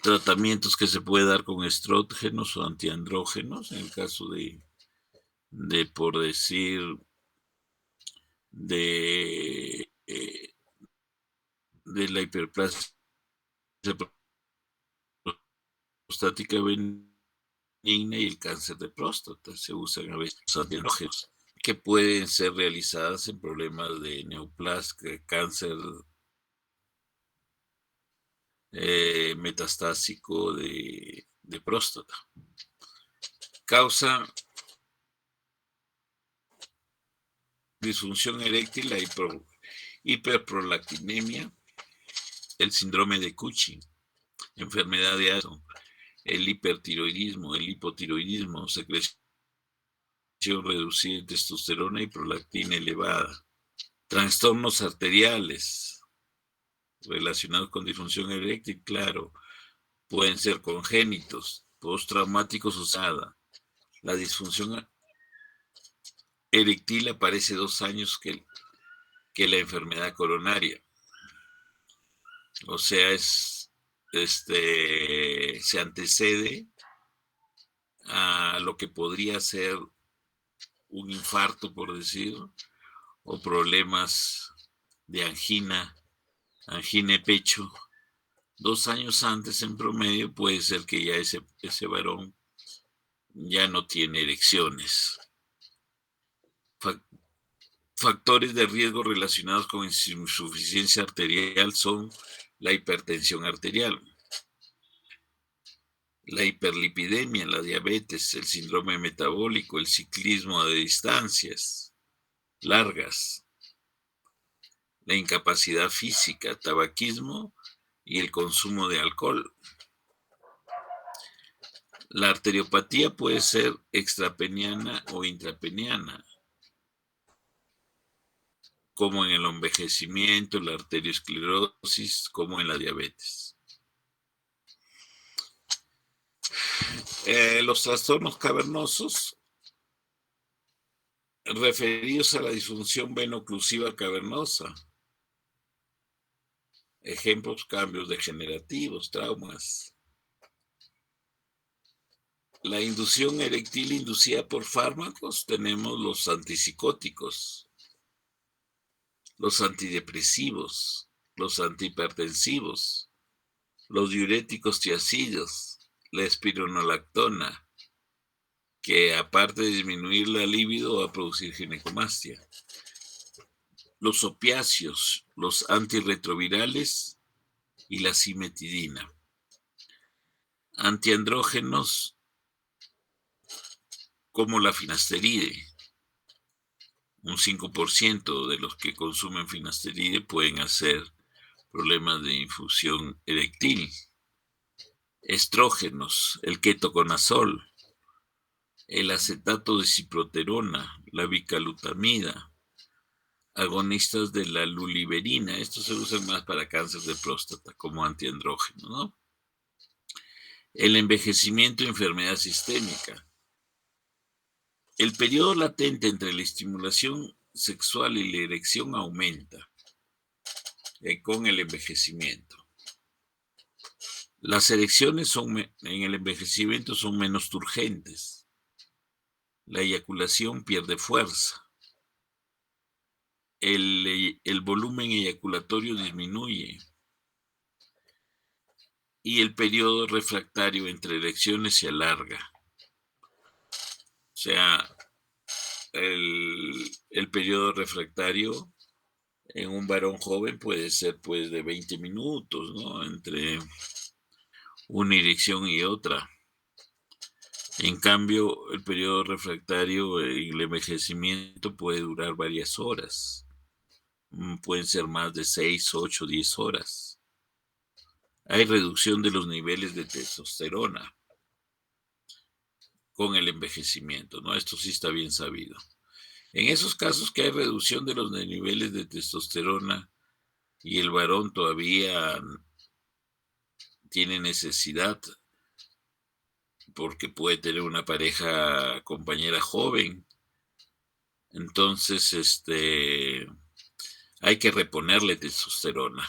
tratamientos que se puede dar con estrógenos o antiandrógenos, en el caso por decir, de la hiperplasia prostática benigna y el cáncer de próstata. Se usan a veces antiandrógenos que pueden ser realizadas en problemas de neoplasia, cáncer metastásico de próstata. Causa disfunción eréctil, la hiperprolactinemia, el síndrome de Cushing, enfermedad de Addison, el hipertiroidismo, el hipotiroidismo, secreción reducida de testosterona y prolactina elevada. Trastornos arteriales relacionados con disfunción eréctil, claro, pueden ser congénitos, postraumáticos usada. La disfunción eréctil aparece 2 años que la enfermedad coronaria. O sea, se antecede a lo que podría ser un infarto, por decir, o problemas de angina de pecho. 2 años antes en promedio puede ser que ya ese varón ya no tiene erecciones. Factores de riesgo relacionados con insuficiencia arterial son la hipertensión arterial, la hiperlipidemia, la diabetes, el síndrome metabólico, el ciclismo de distancias largas, la incapacidad física, tabaquismo y el consumo de alcohol. La arteriopatía puede ser extrapeniana o intrapeniana, como en el envejecimiento, la arteriosclerosis, como en la diabetes. Los trastornos cavernosos, referidos a la disfunción veno-oclusiva cavernosa. Ejemplos, cambios degenerativos, traumas. La inducción eréctil inducida por fármacos, tenemos los antipsicóticos, los antidepresivos, los antihipertensivos, los diuréticos tiazidos, la espironolactona, que aparte de disminuir la libido va a producir ginecomastia. Los opiáceos, los antirretrovirales y la cimetidina. Antiandrógenos como la finasteride. Un 5% de los que consumen finasteride pueden hacer problemas de infusión eréctil. Estrógenos, el ketoconazol, el acetato de ciproterona, la bicalutamida, agonistas de la luliverina. Estos se usan más para cáncer de próstata como antiandrógeno, ¿no? El envejecimiento y enfermedad sistémica. El periodo latente entre la estimulación sexual y la erección aumenta con el envejecimiento. Las erecciones en el envejecimiento son menos turgentes. La eyaculación pierde fuerza. El volumen eyaculatorio disminuye. Y el periodo refractario entre erecciones se alarga. O sea, el periodo refractario en un varón joven puede ser pues de 20 minutos, ¿no? Entre una erección y otra. En cambio, el periodo refractario en el envejecimiento puede durar varias horas. Pueden ser más de 6, 8, 10 horas. Hay reducción de los niveles de testosterona con el envejecimiento, ¿no? Esto sí está bien sabido. En esos casos que hay reducción de los niveles de testosterona y el varón todavía tiene necesidad porque puede tener una pareja compañera joven, entonces hay que reponerle testosterona.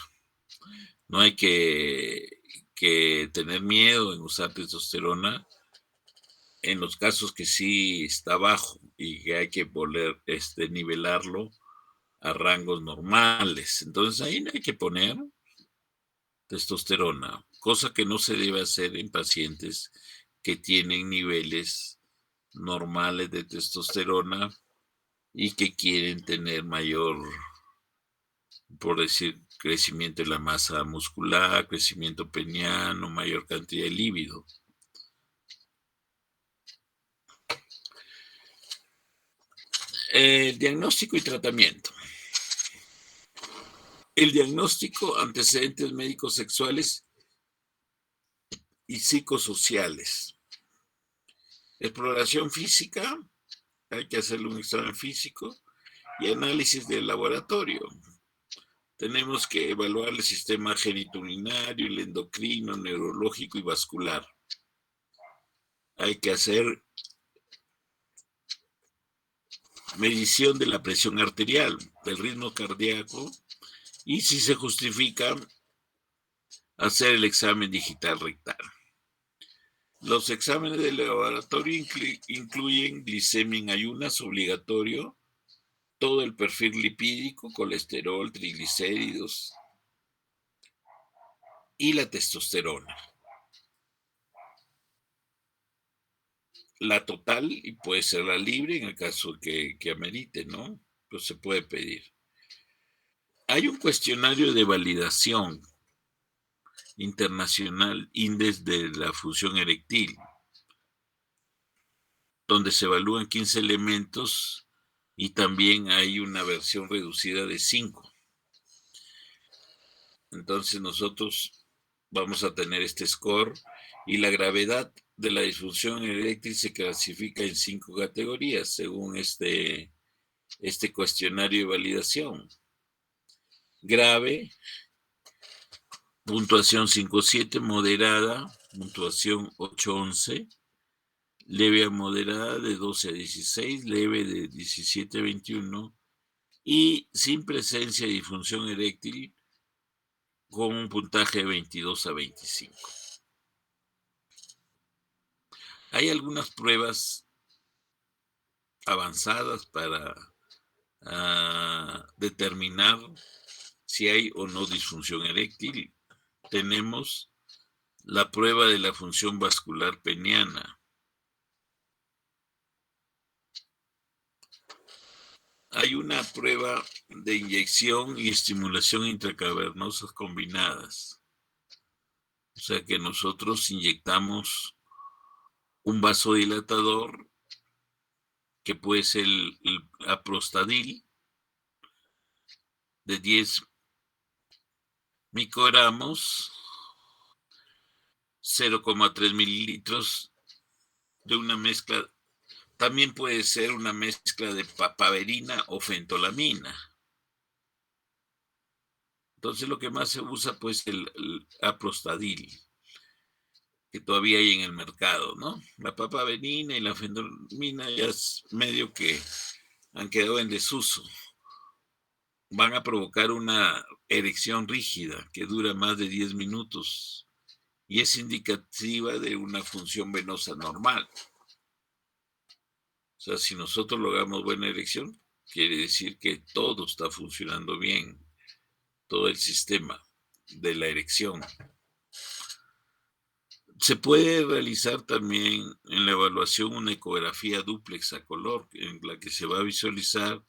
No hay que tener miedo en usar testosterona en los casos que sí está bajo y que hay que volver nivelarlo a rangos normales. Entonces ahí no hay que poner testosterona, cosa que no se debe hacer en pacientes que tienen niveles normales de testosterona y que quieren tener mayor, por decir, crecimiento de la masa muscular, crecimiento peniano, mayor cantidad de líbido. Diagnóstico y tratamiento. El diagnóstico, antecedentes médicos sexuales y psicosociales. Exploración física, hay que hacerle un examen físico y análisis del laboratorio. Tenemos que evaluar el sistema genitourinario, el endocrino, neurológico y vascular. Hay que hacer medición de la presión arterial, del ritmo cardíaco y, si se justifica, hacer el examen digital rectal. Los exámenes de laboratorio incluyen glicemia en ayunas obligatorio, todo el perfil lipídico, colesterol, triglicéridos y la testosterona. La total, y puede ser la libre en el caso que amerite, ¿no? Pues se puede pedir. Hay un cuestionario de validación internacional, índice de la función eréctil, donde se evalúan 15 elementos y también hay una versión reducida de 5. Entonces nosotros vamos a tener este score y la gravedad de la disfunción eréctil se clasifica en 5 categorías según este cuestionario de validación. Grave, puntuación 5-7, moderada, puntuación 8-11, leve a moderada de 12 a 16, leve de 17 a 21 y sin presencia de disfunción eréctil con un puntaje de 22 a 25. Hay algunas pruebas avanzadas para determinar si hay o no disfunción eréctil. Tenemos la prueba de la función vascular peniana. hay una prueba de inyección y estimulación intracavernosas combinadas. O sea que nosotros inyectamos un vasodilatador que puede ser el aprostadil de 10 microgramos, 0,3 mililitros de una mezcla. También puede ser una mezcla de papaverina o fentolamina. Entonces lo que más se usa pues el aprostadil, que todavía hay en el mercado, ¿no? La papaverina y la fentolamina ya es medio que han quedado en desuso. Van a provocar una erección rígida que dura más de 10 minutos y es indicativa de una función venosa normal. O sea, si nosotros logramos buena erección, quiere decir que todo está funcionando bien, todo el sistema de la erección. Se puede realizar también en la evaluación una ecografía dúplex a color, en la que se va a visualizar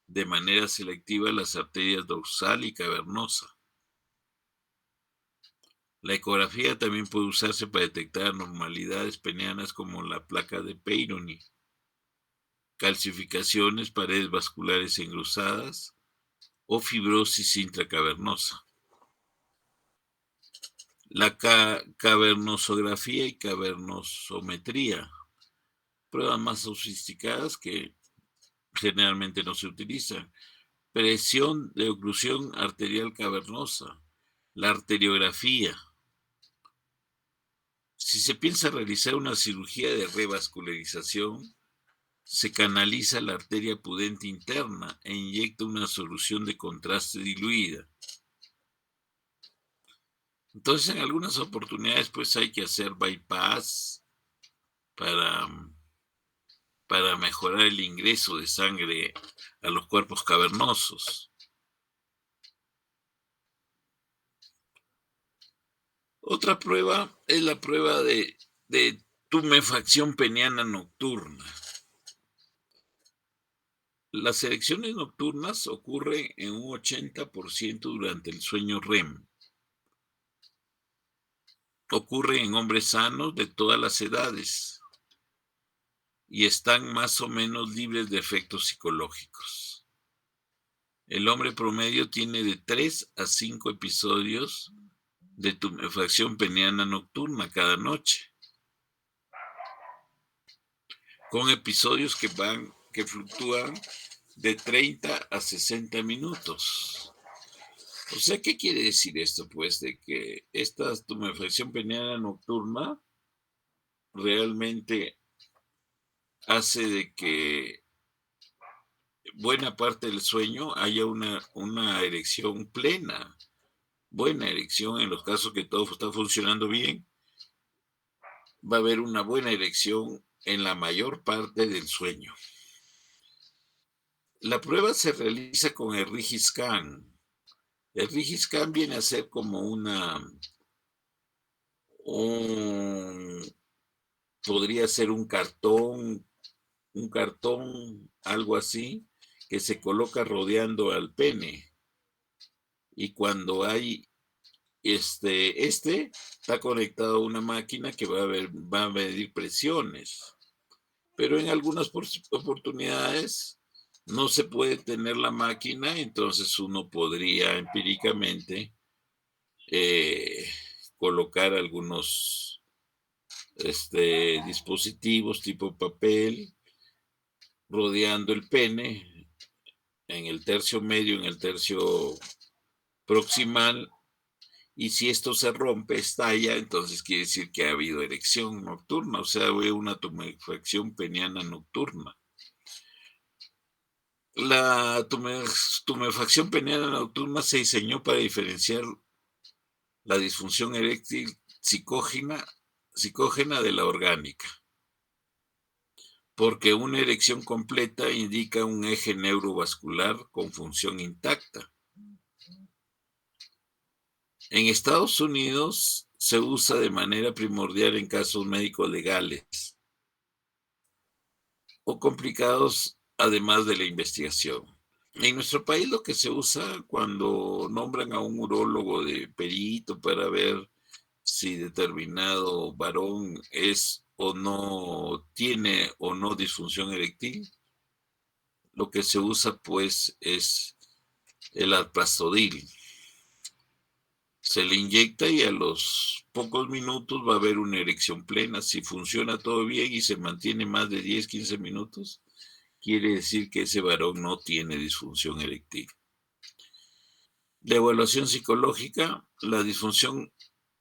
de manera selectiva las arterias dorsal y cavernosa. La ecografía también puede usarse para detectar anormalidades penianas como la placa de Peyronie, calcificaciones, paredes vasculares engrosadas o fibrosis intracavernosa. La cavernosografía y cavernosometría, pruebas más sofisticadas que generalmente no se utilizan. Presión de oclusión arterial cavernosa, la arteriografía. Si se piensa realizar una cirugía de revascularización, se canaliza la arteria pudente interna e inyecta una solución de contraste diluida. Entonces, en algunas oportunidades, pues hay que hacer bypass para mejorar el ingreso de sangre a los cuerpos cavernosos. Otra prueba es la prueba de tumefacción peniana nocturna. Las erecciones nocturnas ocurren en un 80% durante el sueño REM. Ocurre en hombres sanos de todas las edades y están más o menos libres de efectos psicológicos. El hombre promedio tiene de 3 a 5 episodios de tumefacción peniana nocturna cada noche, con episodios que fluctúan de 30 a 60 minutos. O sea, ¿qué quiere decir esto? Pues de que esta tumefacción peniana nocturna realmente hace de que buena parte del sueño haya una erección plena, buena erección en los casos que todo está funcionando bien. Va a haber una buena erección en la mayor parte del sueño. La prueba se realiza con el Rigiscan. El Rigiscan viene a ser como podría ser un cartón, algo así, que se coloca rodeando al pene. Y cuando hay está conectado a una máquina que va a medir presiones. Pero en algunas oportunidades no se puede tener la máquina, entonces uno podría empíricamente colocar algunos dispositivos tipo papel rodeando el pene en el tercio medio, en el tercio proximal, y si esto se rompe, estalla, entonces quiere decir que ha habido erección nocturna, o sea, una tumefacción peniana nocturna. La tumefacción peniana nocturna se diseñó para diferenciar la disfunción eréctil psicógena de la orgánica, porque una erección completa indica un eje neurovascular con función intacta. En Estados Unidos se usa de manera primordial en casos médicos legales o complicados, además de la investigación. En nuestro país lo que se usa cuando nombran a un urólogo de perito para ver si determinado varón es o no tiene o no disfunción eréctil, lo que se usa pues es el alprastodil. Se le inyecta y a los pocos minutos va a haber una erección plena. Si funciona todo bien y se mantiene más de 10, 15 minutos, quiere decir que ese varón no tiene disfunción eréctil. La evaluación psicológica, la disfunción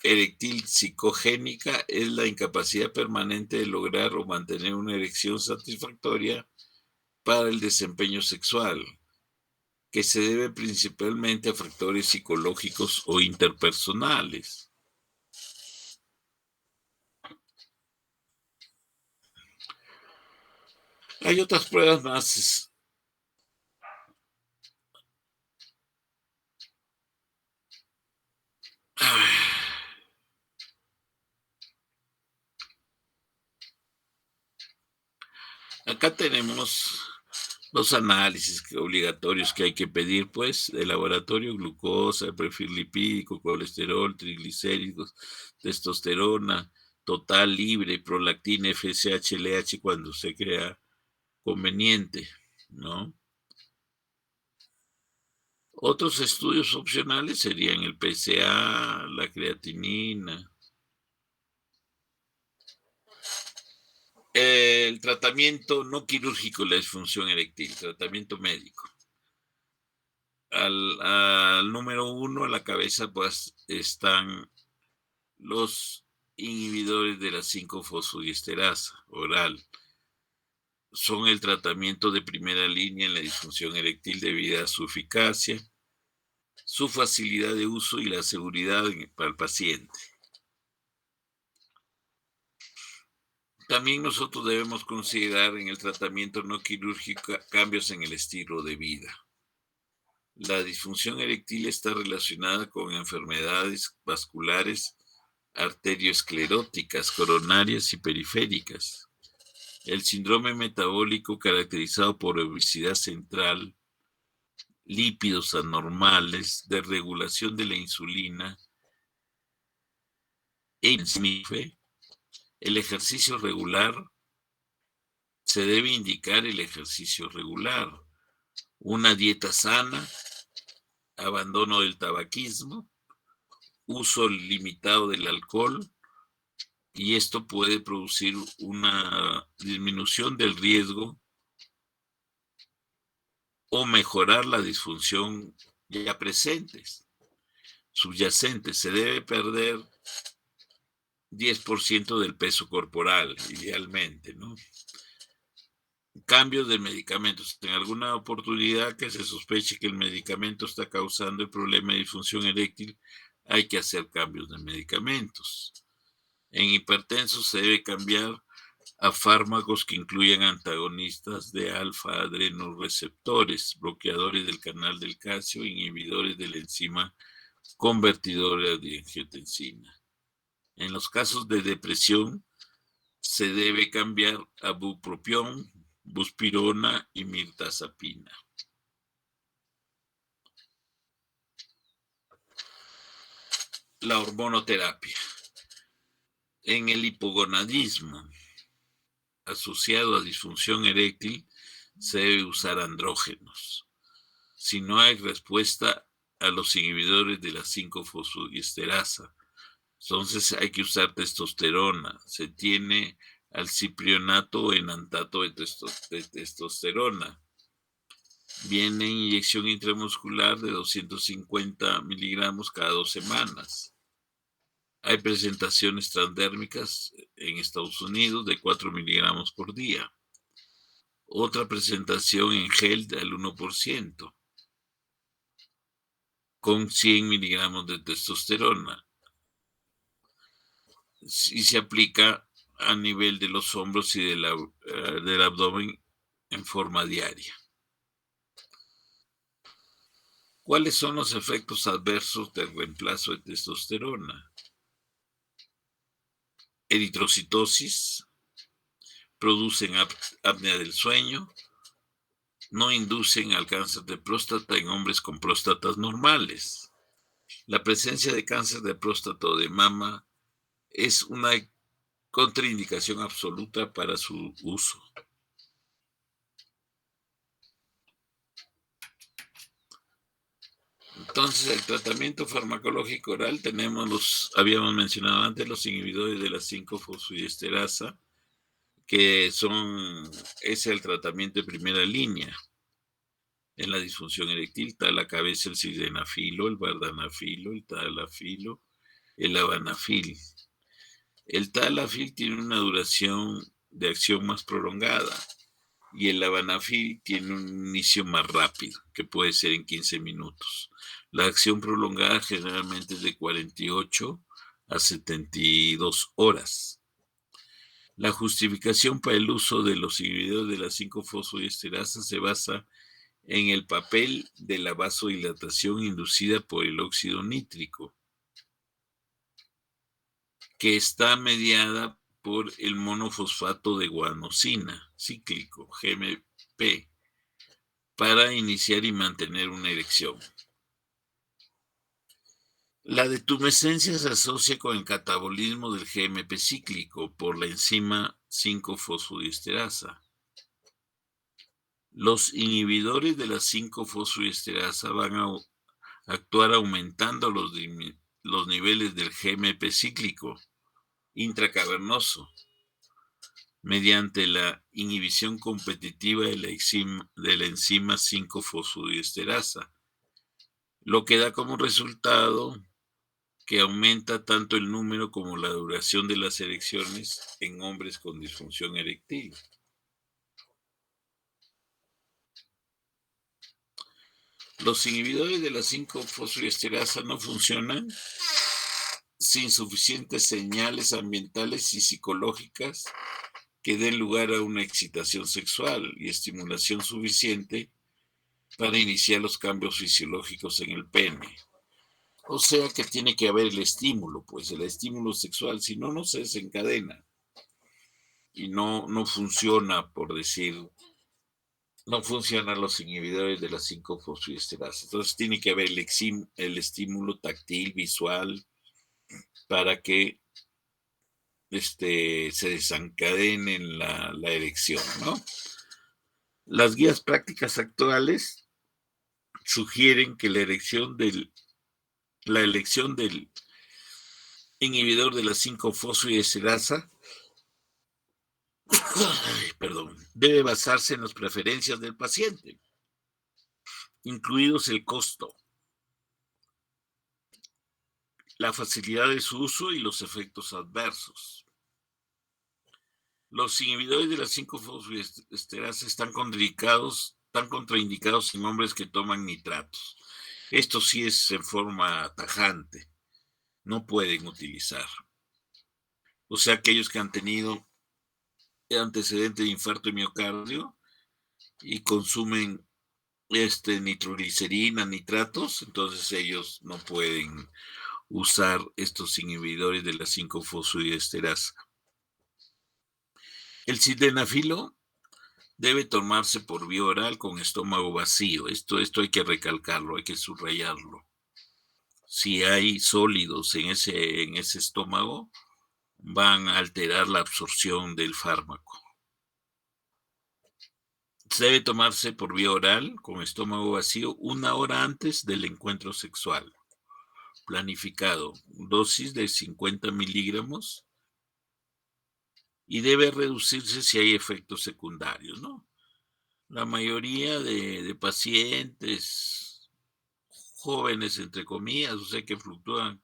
eréctil psicogénica es la incapacidad permanente de lograr o mantener una erección satisfactoria para el desempeño sexual, que se debe principalmente a factores psicológicos o interpersonales. Hay otras pruebas más. Acá tenemos los análisis obligatorios que hay que pedir, pues, de laboratorio: glucosa, perfil lipídico, colesterol, triglicéridos, testosterona, total libre, prolactina, FSH, LH cuando se crea conveniente, ¿no? Otros estudios opcionales serían el PSA, la creatinina. El tratamiento no quirúrgico de la disfunción eréctil, tratamiento médico. Al número 1, a la cabeza, pues están los inhibidores de la 5-fosfodiesterasa oral. Son el tratamiento de primera línea en la disfunción eréctil debido a su eficacia, su facilidad de uso y la seguridad para el paciente. También nosotros debemos considerar en el tratamiento no quirúrgico cambios en el estilo de vida. La disfunción eréctil está relacionada con enfermedades vasculares, arterioscleróticas, coronarias y periféricas. El síndrome metabólico caracterizado por obesidad central, lípidos anormales, desregulación de la insulina, el ejercicio regular. Se debe indicar el ejercicio regular, una dieta sana, abandono del tabaquismo, uso limitado del alcohol, y esto puede producir una disminución del riesgo o mejorar la disfunción ya presentes, subyacentes. Se debe perder 10% del peso corporal, idealmente, ¿no? Cambios de medicamentos. En alguna oportunidad que se sospeche que el medicamento está causando el problema de disfunción eréctil, hay que hacer cambios de medicamentos. En hipertensos se debe cambiar a fármacos que incluyan antagonistas de alfa-adrenoreceptores, bloqueadores del canal del calcio, inhibidores de la enzima convertidora de angiotensina. En los casos de depresión, se debe cambiar a bupropión, buspirona y mirtazapina. La hormonoterapia. En el hipogonadismo asociado a disfunción eréctil, se debe usar andrógenos. Si no hay respuesta a los inhibidores de la 5-fosfodiesterasa, entonces hay que usar testosterona. Se tiene al ciprionato o enantato de testosterona. Viene inyección intramuscular de 250 miligramos cada 2 semanas. Hay presentaciones transdérmicas en Estados Unidos de 4 miligramos por día. Otra presentación en gel del 1%, con 100 miligramos de testosterona. Y se aplica a nivel de los hombros y del abdomen en forma diaria. ¿Cuáles son los efectos adversos del reemplazo de testosterona? Eritrocitosis, producen apnea del sueño, no inducen al cáncer de próstata en hombres con próstatas normales. La presencia de cáncer de próstata o de mama es una contraindicación absoluta para su uso. Entonces, el tratamiento farmacológico oral habíamos mencionado antes, los inhibidores de la 5-fosfodiesterasa, que es el tratamiento de primera línea en la disfunción eréctil. Está a la cabeza el sildenafilo, el vardanafilo, el tadalafilo, el avanafil. El tadalafil tiene una duración de acción más prolongada y el avanafil tiene un inicio más rápido, que puede ser en 15 minutos. La acción prolongada generalmente es de 48 a 72 horas. La justificación para el uso de los inhibidores de la 5-fosfodiesterasa se basa en el papel de la vasodilatación inducida por el óxido nítrico, que está mediada por el monofosfato de guanosina cíclico, GMP, para iniciar y mantener una erección. La detumescencia se asocia con el catabolismo del GMP cíclico por la enzima 5-fosfodiesterasa. Los inhibidores de la 5-fosfodiesterasa van a actuar aumentando los niveles del GMP cíclico intracavernoso mediante la inhibición competitiva de la enzima 5-fosfodiesterasa, lo que da como resultado que aumenta tanto el número como la duración de las erecciones en hombres con disfunción eréctil. Los inhibidores de la 5-fosfodiesterasa no funcionan sin suficientes señales ambientales y psicológicas que den lugar a una excitación sexual y estimulación suficiente para iniciar los cambios fisiológicos en el pene. O sea que tiene que haber el estímulo, pues el estímulo sexual, si no, no se desencadena. Y no funciona, por decir, no funcionan los inhibidores de la 5-fosfodiesterasa. Entonces tiene que haber el estímulo táctil, visual, para que se desencadene la erección, ¿no? Las guías prácticas actuales sugieren que la elección del inhibidor de la 5-fosfodiesterasa debe basarse en las preferencias del paciente, incluidos el costo, la facilidad de su uso y los efectos adversos. Los inhibidores de la 5-fosfodiesterasa están contraindicados en hombres que toman nitratos. Esto sí es en forma tajante. No pueden utilizar. O sea, aquellos que han tenido antecedente de infarto de miocardio y consumen nitroglicerina, nitratos, entonces ellos no pueden usar estos inhibidores de la 5-fosfodiesterasa. El sildenafilo debe tomarse por vía oral con estómago vacío. Esto hay que recalcarlo, hay que subrayarlo. Si hay sólidos en ese estómago, van a alterar la absorción del fármaco. Debe tomarse por vía oral con estómago vacío 1 hora antes del encuentro sexual. Planificado, dosis de 50 miligramos y debe reducirse si hay efectos secundarios, ¿no? La mayoría de pacientes jóvenes, entre comillas, o sea que fluctúan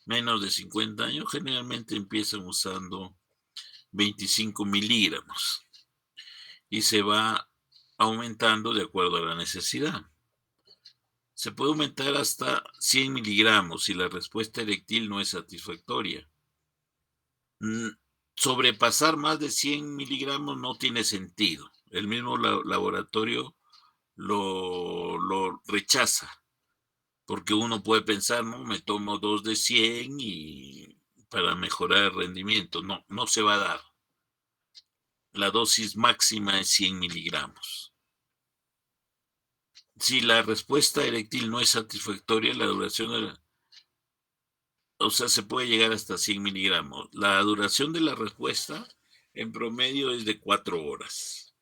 menos de 50 años, generalmente empiezan usando 25 miligramos y se va aumentando de acuerdo a la necesidad. Se puede aumentar hasta 100 miligramos si la respuesta eréctil no es satisfactoria. Sobrepasar más de 100 miligramos no tiene sentido. El mismo laboratorio lo rechaza, porque uno puede pensar, no, me tomo 2 de 100 y para mejorar el rendimiento. No se va a dar. La dosis máxima es 100 miligramos. Si la respuesta eréctil no es satisfactoria, la duración de la, o sea, se puede llegar hasta 100 miligramos. La duración de la respuesta en promedio es de 4 horas.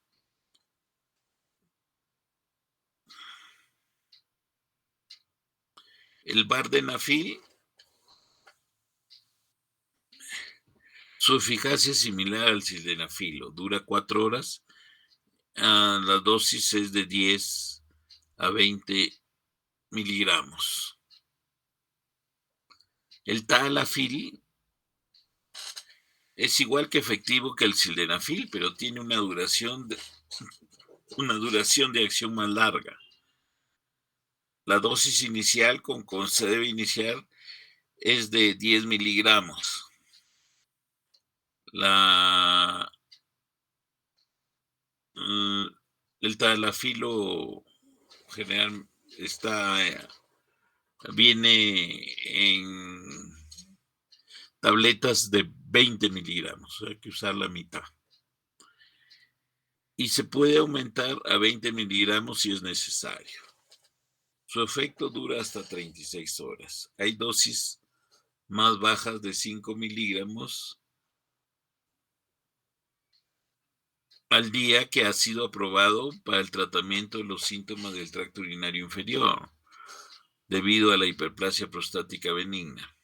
El vardenafil, su eficacia es similar al sildenafilo, dura 4 horas. La dosis es de 10 a 20 miligramos. El tadalafil es igual que efectivo que el sildenafil, pero tiene una duración de acción más larga. La dosis inicial con que se debe iniciar es de 10 miligramos. El tadalafilo general viene en tabletas de 20 miligramos, hay que usar la mitad. Y se puede aumentar a 20 miligramos si es necesario. Su efecto dura hasta 36 horas. Hay dosis más bajas de 5 miligramos al día que ha sido aprobado para el tratamiento de los síntomas del tracto urinario inferior debido a la hiperplasia prostática benigna.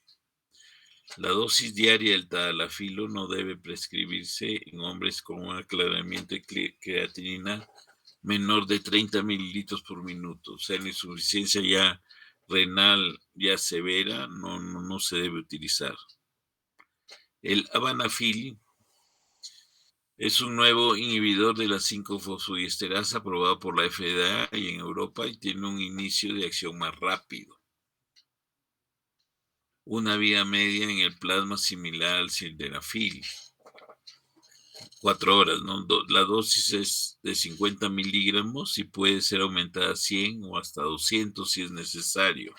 La dosis diaria del tadalafilo no debe prescribirse en hombres con un aclaramiento de creatinina menor de 30 mililitros por minuto. O sea, en insuficiencia ya renal ya severa no se debe utilizar. El avanafil es un nuevo inhibidor de la 5-fosfodiesterasa aprobado por la FDA y en Europa y tiene un inicio de acción más rápido. Una vida media en el plasma similar al sildenafil. 4 horas, ¿no? La dosis es de 50 miligramos y puede ser aumentada a 100 o hasta 200 si es necesario.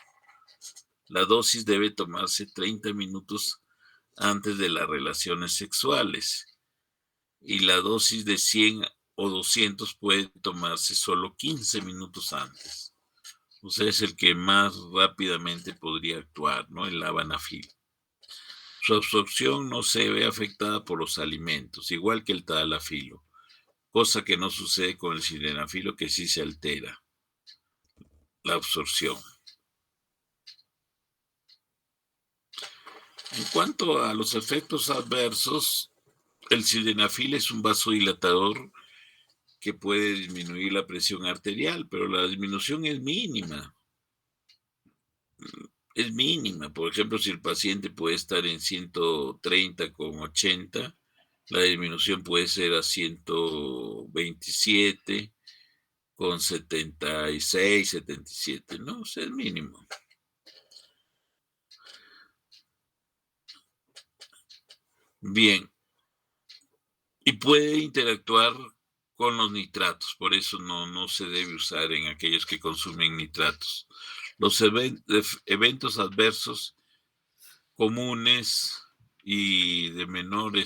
La dosis debe tomarse 30 minutos antes de las relaciones sexuales y la dosis de 100 o 200 puede tomarse solo 15 minutos antes. O sea, es el que más rápidamente podría actuar, ¿no? El avanafil. Su absorción no se ve afectada por los alimentos, igual que el tadalafilo, cosa que no sucede con el sildenafilo, que sí se altera la absorción. En cuanto a los efectos adversos, el sildenafil es un vasodilatador que puede disminuir la presión arterial, pero la disminución es mínima. Es mínima. Por ejemplo, si el paciente puede estar en 130/80, la disminución puede ser a 127/76, 77, ¿no? O sea, es mínimo. Bien. Y puede interactuar con los nitratos, por eso no se debe usar en aquellos que consumen nitratos. Los eventos adversos comunes y de menor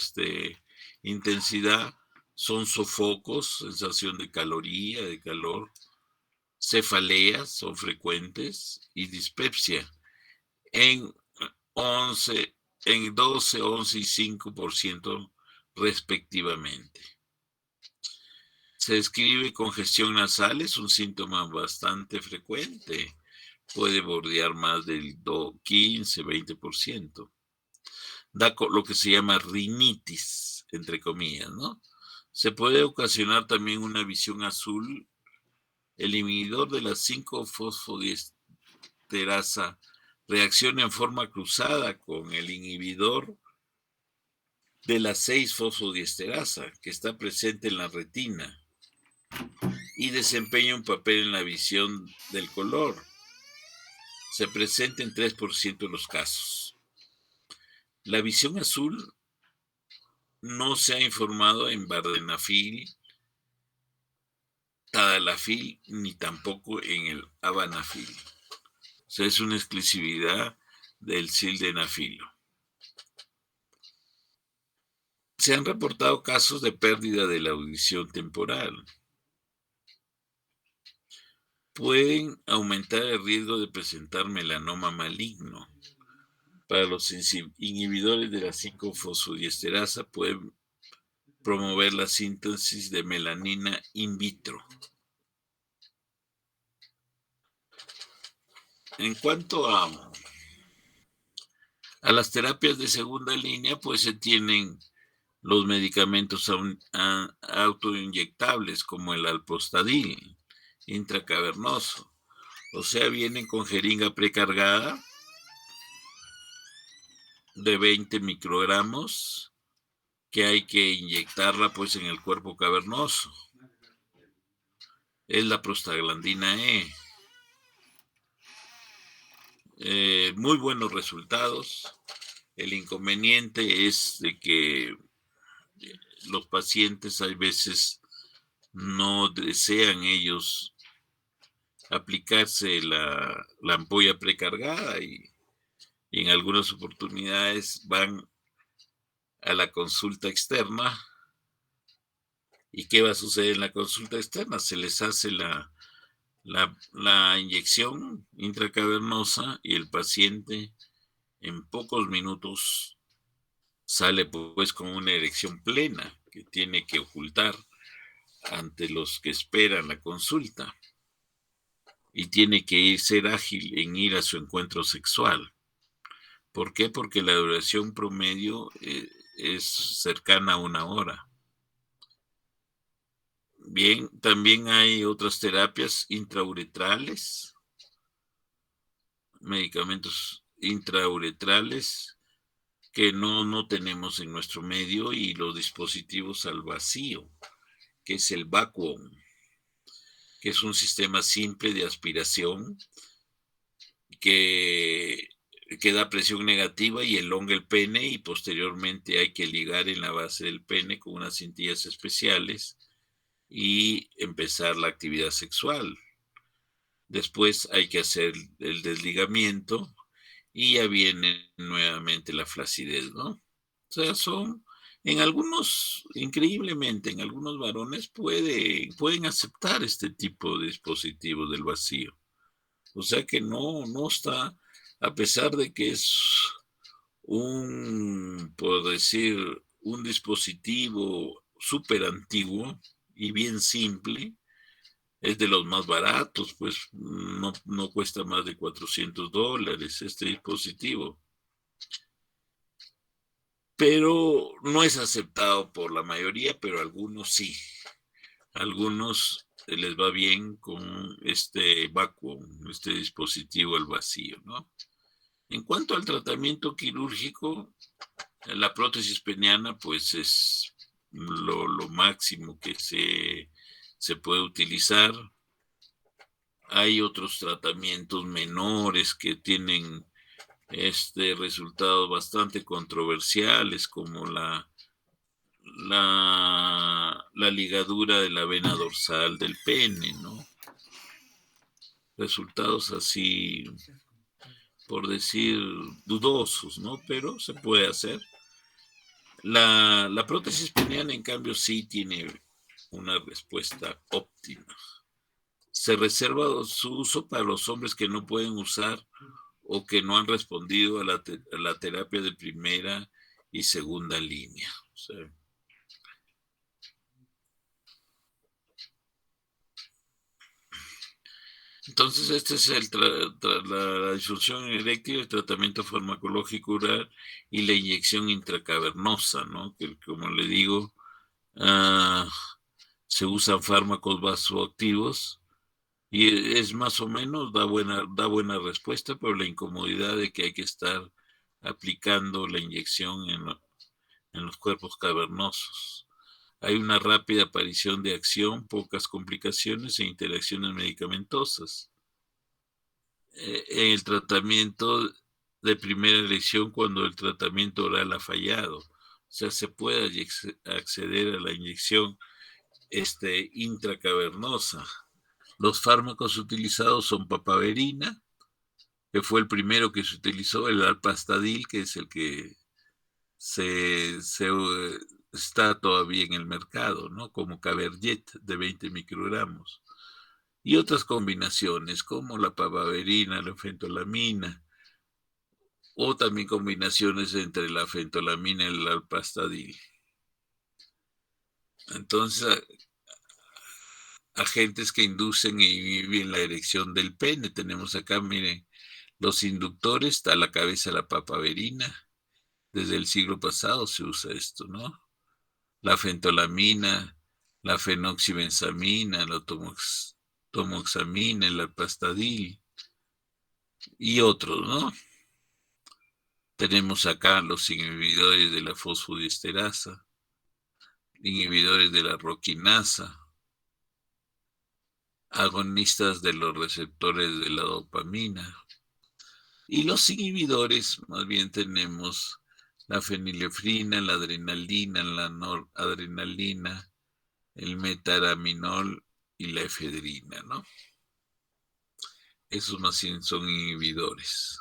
intensidad son sofocos, sensación de caloría, de calor, cefaleas son frecuentes y dispepsia en 12, 11 y 5% respectivamente. Se describe congestión nasal, es un síntoma bastante frecuente. Puede bordear más del 15, 20%. Da lo que se llama rinitis, entre comillas, ¿no? Se puede ocasionar también una visión azul. El inhibidor de la 5-fosfodiesterasa reacciona en forma cruzada con el inhibidor de la 6-fosfodiesterasa, que está presente en la retina y desempeña un papel en la visión del color. Se presenta en 3% de los casos. La visión azul no se ha informado en vardenafil, tadalafil, ni tampoco en el avanafil. O sea, es una exclusividad del sildenafilo. Se han reportado casos de pérdida de la audición temporal. pueden aumentar el riesgo de presentar melanoma maligno. Para los inhibidores de la 5-fosfodiesterasa pueden promover la síntesis de melanina in vitro. En cuanto a las terapias de segunda línea, pues se tienen los medicamentos autoinyectables como el alprostadil intracavernoso. O sea, vienen con jeringa precargada de 20 microgramos que hay que inyectarla pues en el cuerpo cavernoso. Es la prostaglandina E. Muy buenos resultados. El inconveniente es de que los pacientes hay veces no desean ellos aplicarse la ampolla precargada y en algunas oportunidades van a la consulta externa. ¿Y qué va a suceder en la consulta externa? Se les hace la inyección intracavernosa y el paciente en pocos minutos sale pues con una erección plena que tiene que ocultar ante los que esperan la consulta y tiene que ser ágil en ir a su encuentro sexual. ¿Por qué? Porque la duración promedio es cercana a 1 hora. Bien, también hay otras terapias intrauretrales, medicamentos intrauretrales que no tenemos en nuestro medio, y los dispositivos al vacío, que es el vacuum, que es un sistema simple de aspiración que da presión negativa y elonga el pene, y posteriormente hay que ligar en la base del pene con unas cintillas especiales y empezar la actividad sexual. Después hay que hacer el desligamiento y ya viene nuevamente la flacidez, ¿no? O sea, en algunos, increíblemente, en algunos varones pueden aceptar este tipo de dispositivos del vacío. O sea que no está, a pesar de que es por decir, un dispositivo súper antiguo y bien simple, es de los más baratos, pues no cuesta más de $400 este dispositivo. Pero no es aceptado por la mayoría, pero algunos sí. Algunos les va bien con este vacuum, este dispositivo al vacío, ¿no? En cuanto al tratamiento quirúrgico, la prótesis peniana pues es lo máximo que se puede utilizar. Hay otros tratamientos menores que tienen resultados bastante controversiales, como la ligadura de la vena dorsal del pene, ¿no? Resultados así, por decir, dudosos, ¿no? Pero se puede hacer. La prótesis peniana, en cambio, sí tiene una respuesta óptima. Se reserva su uso para los hombres que no pueden usar o que no han respondido a la terapia de primera y segunda línea. O sea, entonces, este es la disfunción eréctil, el tratamiento farmacológico oral y la inyección intracavernosa, ¿no? Que, como le digo, se usan fármacos vasoactivos y es más o menos, da buena respuesta, pero la incomodidad de que hay que estar aplicando la inyección en los cuerpos cavernosos. Hay una rápida aparición de acción, pocas complicaciones e interacciones medicamentosas. En el tratamiento de primera elección, cuando el tratamiento oral ha fallado. O sea, se puede acceder a la inyección intracavernosa. Los fármacos utilizados son papaverina, que fue el primero que se utilizó, el alprostadil, que es el que está todavía en el mercado, ¿no? Como Caberjet de 20 microgramos. y otras combinaciones como la papaverina, la fentolamina, o también combinaciones entre la fentolamina y el alpastadil. Entonces, agentes que inducen y inhiben la erección del pene. Tenemos acá, miren, los inductores, está la cabeza de la papaverina. Desde el siglo pasado se usa esto, ¿no? La fentolamina, la fenoxibensamina, la tomoxamina, el alpastadil y otros, ¿no? Tenemos acá los inhibidores de la fosfodiesterasa, inhibidores de la roquinasa, agonistas de los receptores de la dopamina. Y los inhibidores, más bien tenemos la fenilefrina, la adrenalina, la noradrenalina, el metaraminol y la efedrina, ¿no? Esos más bien son inhibidores.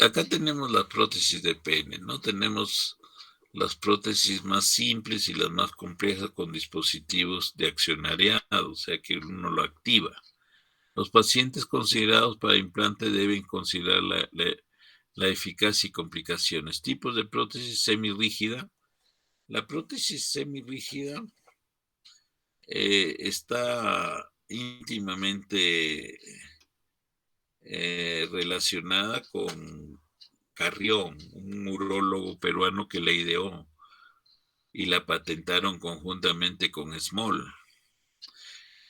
Acá tenemos la prótesis de pene, ¿no? Tenemos las prótesis más simples y las más complejas con dispositivos de accionariado, o sea que uno lo activa. Los pacientes considerados para implante deben considerar la eficacia y complicaciones. Tipos de prótesis semirrígida. La prótesis semirrígida está íntimamente relacionada con Carrión, un urólogo peruano que la ideó y la patentaron conjuntamente con Small.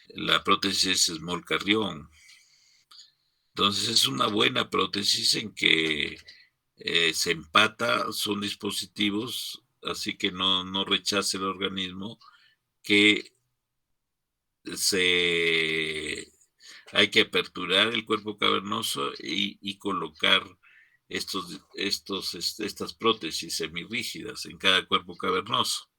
La prótesis es Small Carrión. Entonces es una buena prótesis en que se empata, son dispositivos, así que no rechace el organismo, que hay que aperturar el cuerpo cavernoso y colocar estas prótesis semirrígidas en cada cuerpo cavernoso.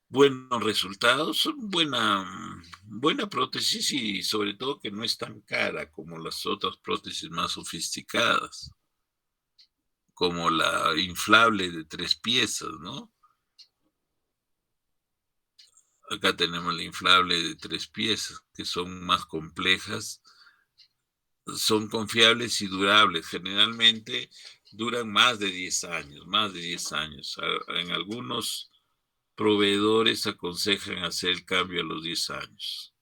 Buenos resultados, son buena prótesis y sobre todo que no es tan cara como las otras prótesis más sofisticadas, como la inflable de 3 piezas, ¿no? Acá tenemos la inflable de 3 piezas, que son más complejas, son confiables y durables. Generalmente duran más de 10 años, más de 10 años. En algunos proveedores aconsejan hacer el cambio a los 10 años.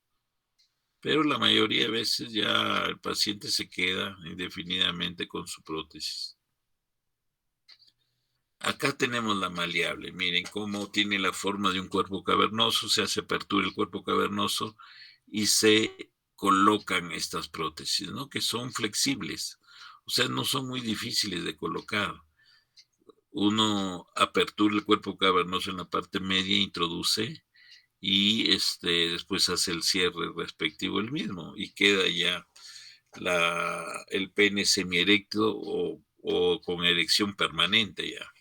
Pero la mayoría de veces ya el paciente se queda indefinidamente con su prótesis. Acá tenemos la maleable. Miren cómo tiene la forma de un cuerpo cavernoso. Se hace apertura el cuerpo cavernoso y se colocan estas prótesis, ¿no? Que son flexibles. O sea, no son muy difíciles de colocar. Uno apertura el cuerpo cavernoso en la parte media, introduce y después hace el cierre respectivo el mismo y queda ya el pene semierecto o con erección permanente ya.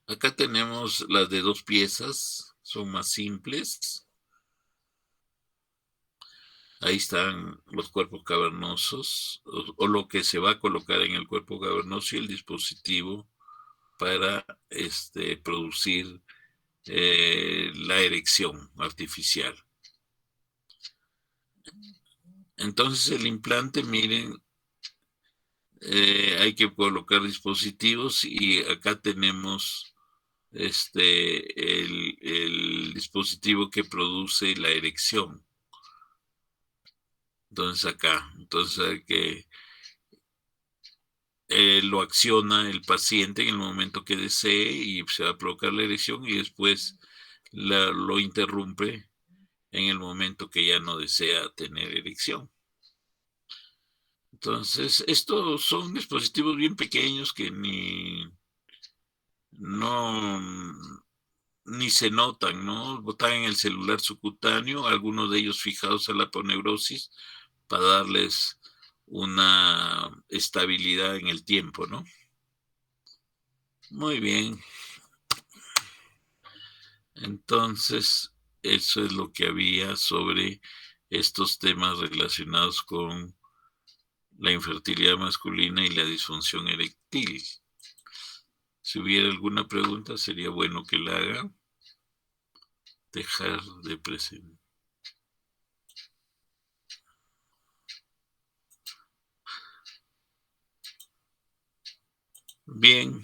Acá tenemos las de 2 piezas, son más simples. Ahí están los cuerpos cavernosos o lo que se va a colocar en el cuerpo cavernoso y el dispositivo para producir la erección artificial. Entonces el implante, miren, hay que colocar dispositivos y acá tenemos el dispositivo que produce la erección. Entonces acá, entonces que lo acciona el paciente en el momento que desee y se va a provocar la erección y después lo interrumpe en el momento que ya no desea tener erección. Entonces, estos son dispositivos bien pequeños que ni se notan, ¿no? Botan en el celular subcutáneo, algunos de ellos fijados a la aponeurosis para darles una estabilidad en el tiempo, ¿no? Muy bien. Entonces, eso es lo que había sobre estos temas relacionados con la infertilidad masculina y la disfunción eréctil. Si hubiera alguna pregunta, sería bueno que la hagan. Dejar de presentar. Bien,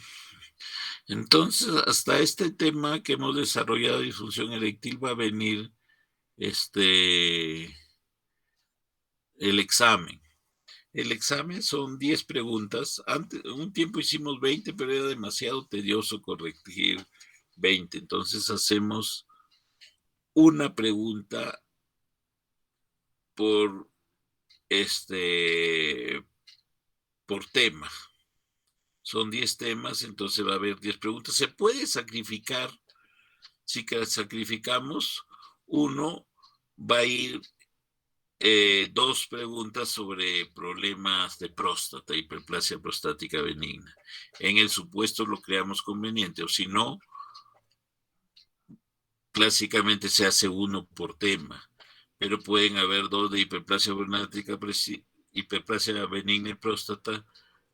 entonces hasta este tema que hemos desarrollado, disfunción eréctil, va a venir el examen. El examen son 10 preguntas. Antes, un tiempo hicimos 20, pero era demasiado tedioso corregir 20. Entonces hacemos una pregunta por por tema. Son 10 temas, entonces va a haber 10 preguntas. Se puede sacrificar. Si sacrificamos, uno va a ir 2 preguntas sobre problemas de próstata, hiperplasia prostática benigna. En el supuesto lo creamos conveniente, o si no, clásicamente se hace uno por tema, pero pueden haber 2 de hiperplasia hiperplasia benigna y próstata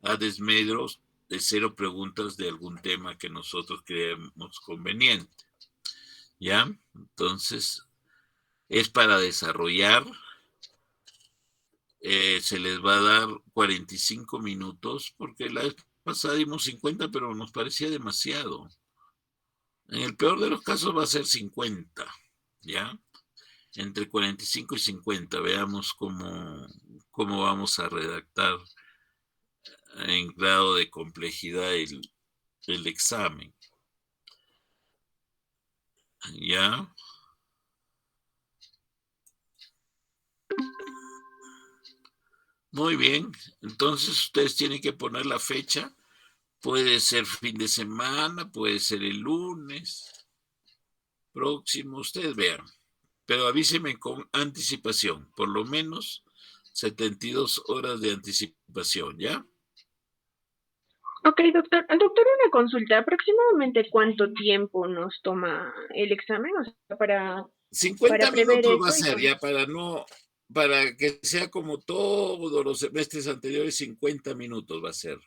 a desmedros de 0 preguntas de algún tema que nosotros creemos conveniente. ¿Ya? Entonces, es para desarrollar. Se les va a dar 45 minutos, porque la vez pasada dimos 50, pero nos parecía demasiado. En el peor de los casos va a ser 50, ¿ya? Entre 45 y 50, veamos cómo vamos a redactar en grado de complejidad el examen, ¿ya? Muy bien, entonces ustedes tienen que poner la fecha. Puede ser fin de semana, puede ser el lunes próximo, ustedes vean. Pero avíseme con anticipación, por lo menos 72 horas de anticipación, ¿ya? Ok, doctor. Doctor, una consulta. ¿Aproximadamente cuánto tiempo nos toma el examen? O sea, para 50 prever minutos va a eso y ser, pues... ya, para que sea como todos los semestres anteriores, 50 minutos va a ser.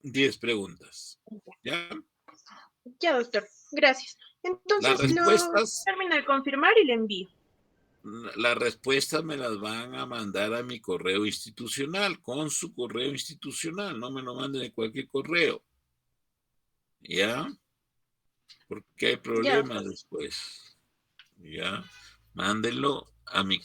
10 preguntas, ¿ya? Ya, doctor. Gracias. Las Entonces lo respuestas, termino de confirmar y le envío. las respuestas me las van a mandar a mi correo institucional, con su correo institucional, no me lo manden de cualquier correo, ¿ya? Porque hay Ya, problemas doctor. después. Ya, mándenlo a mi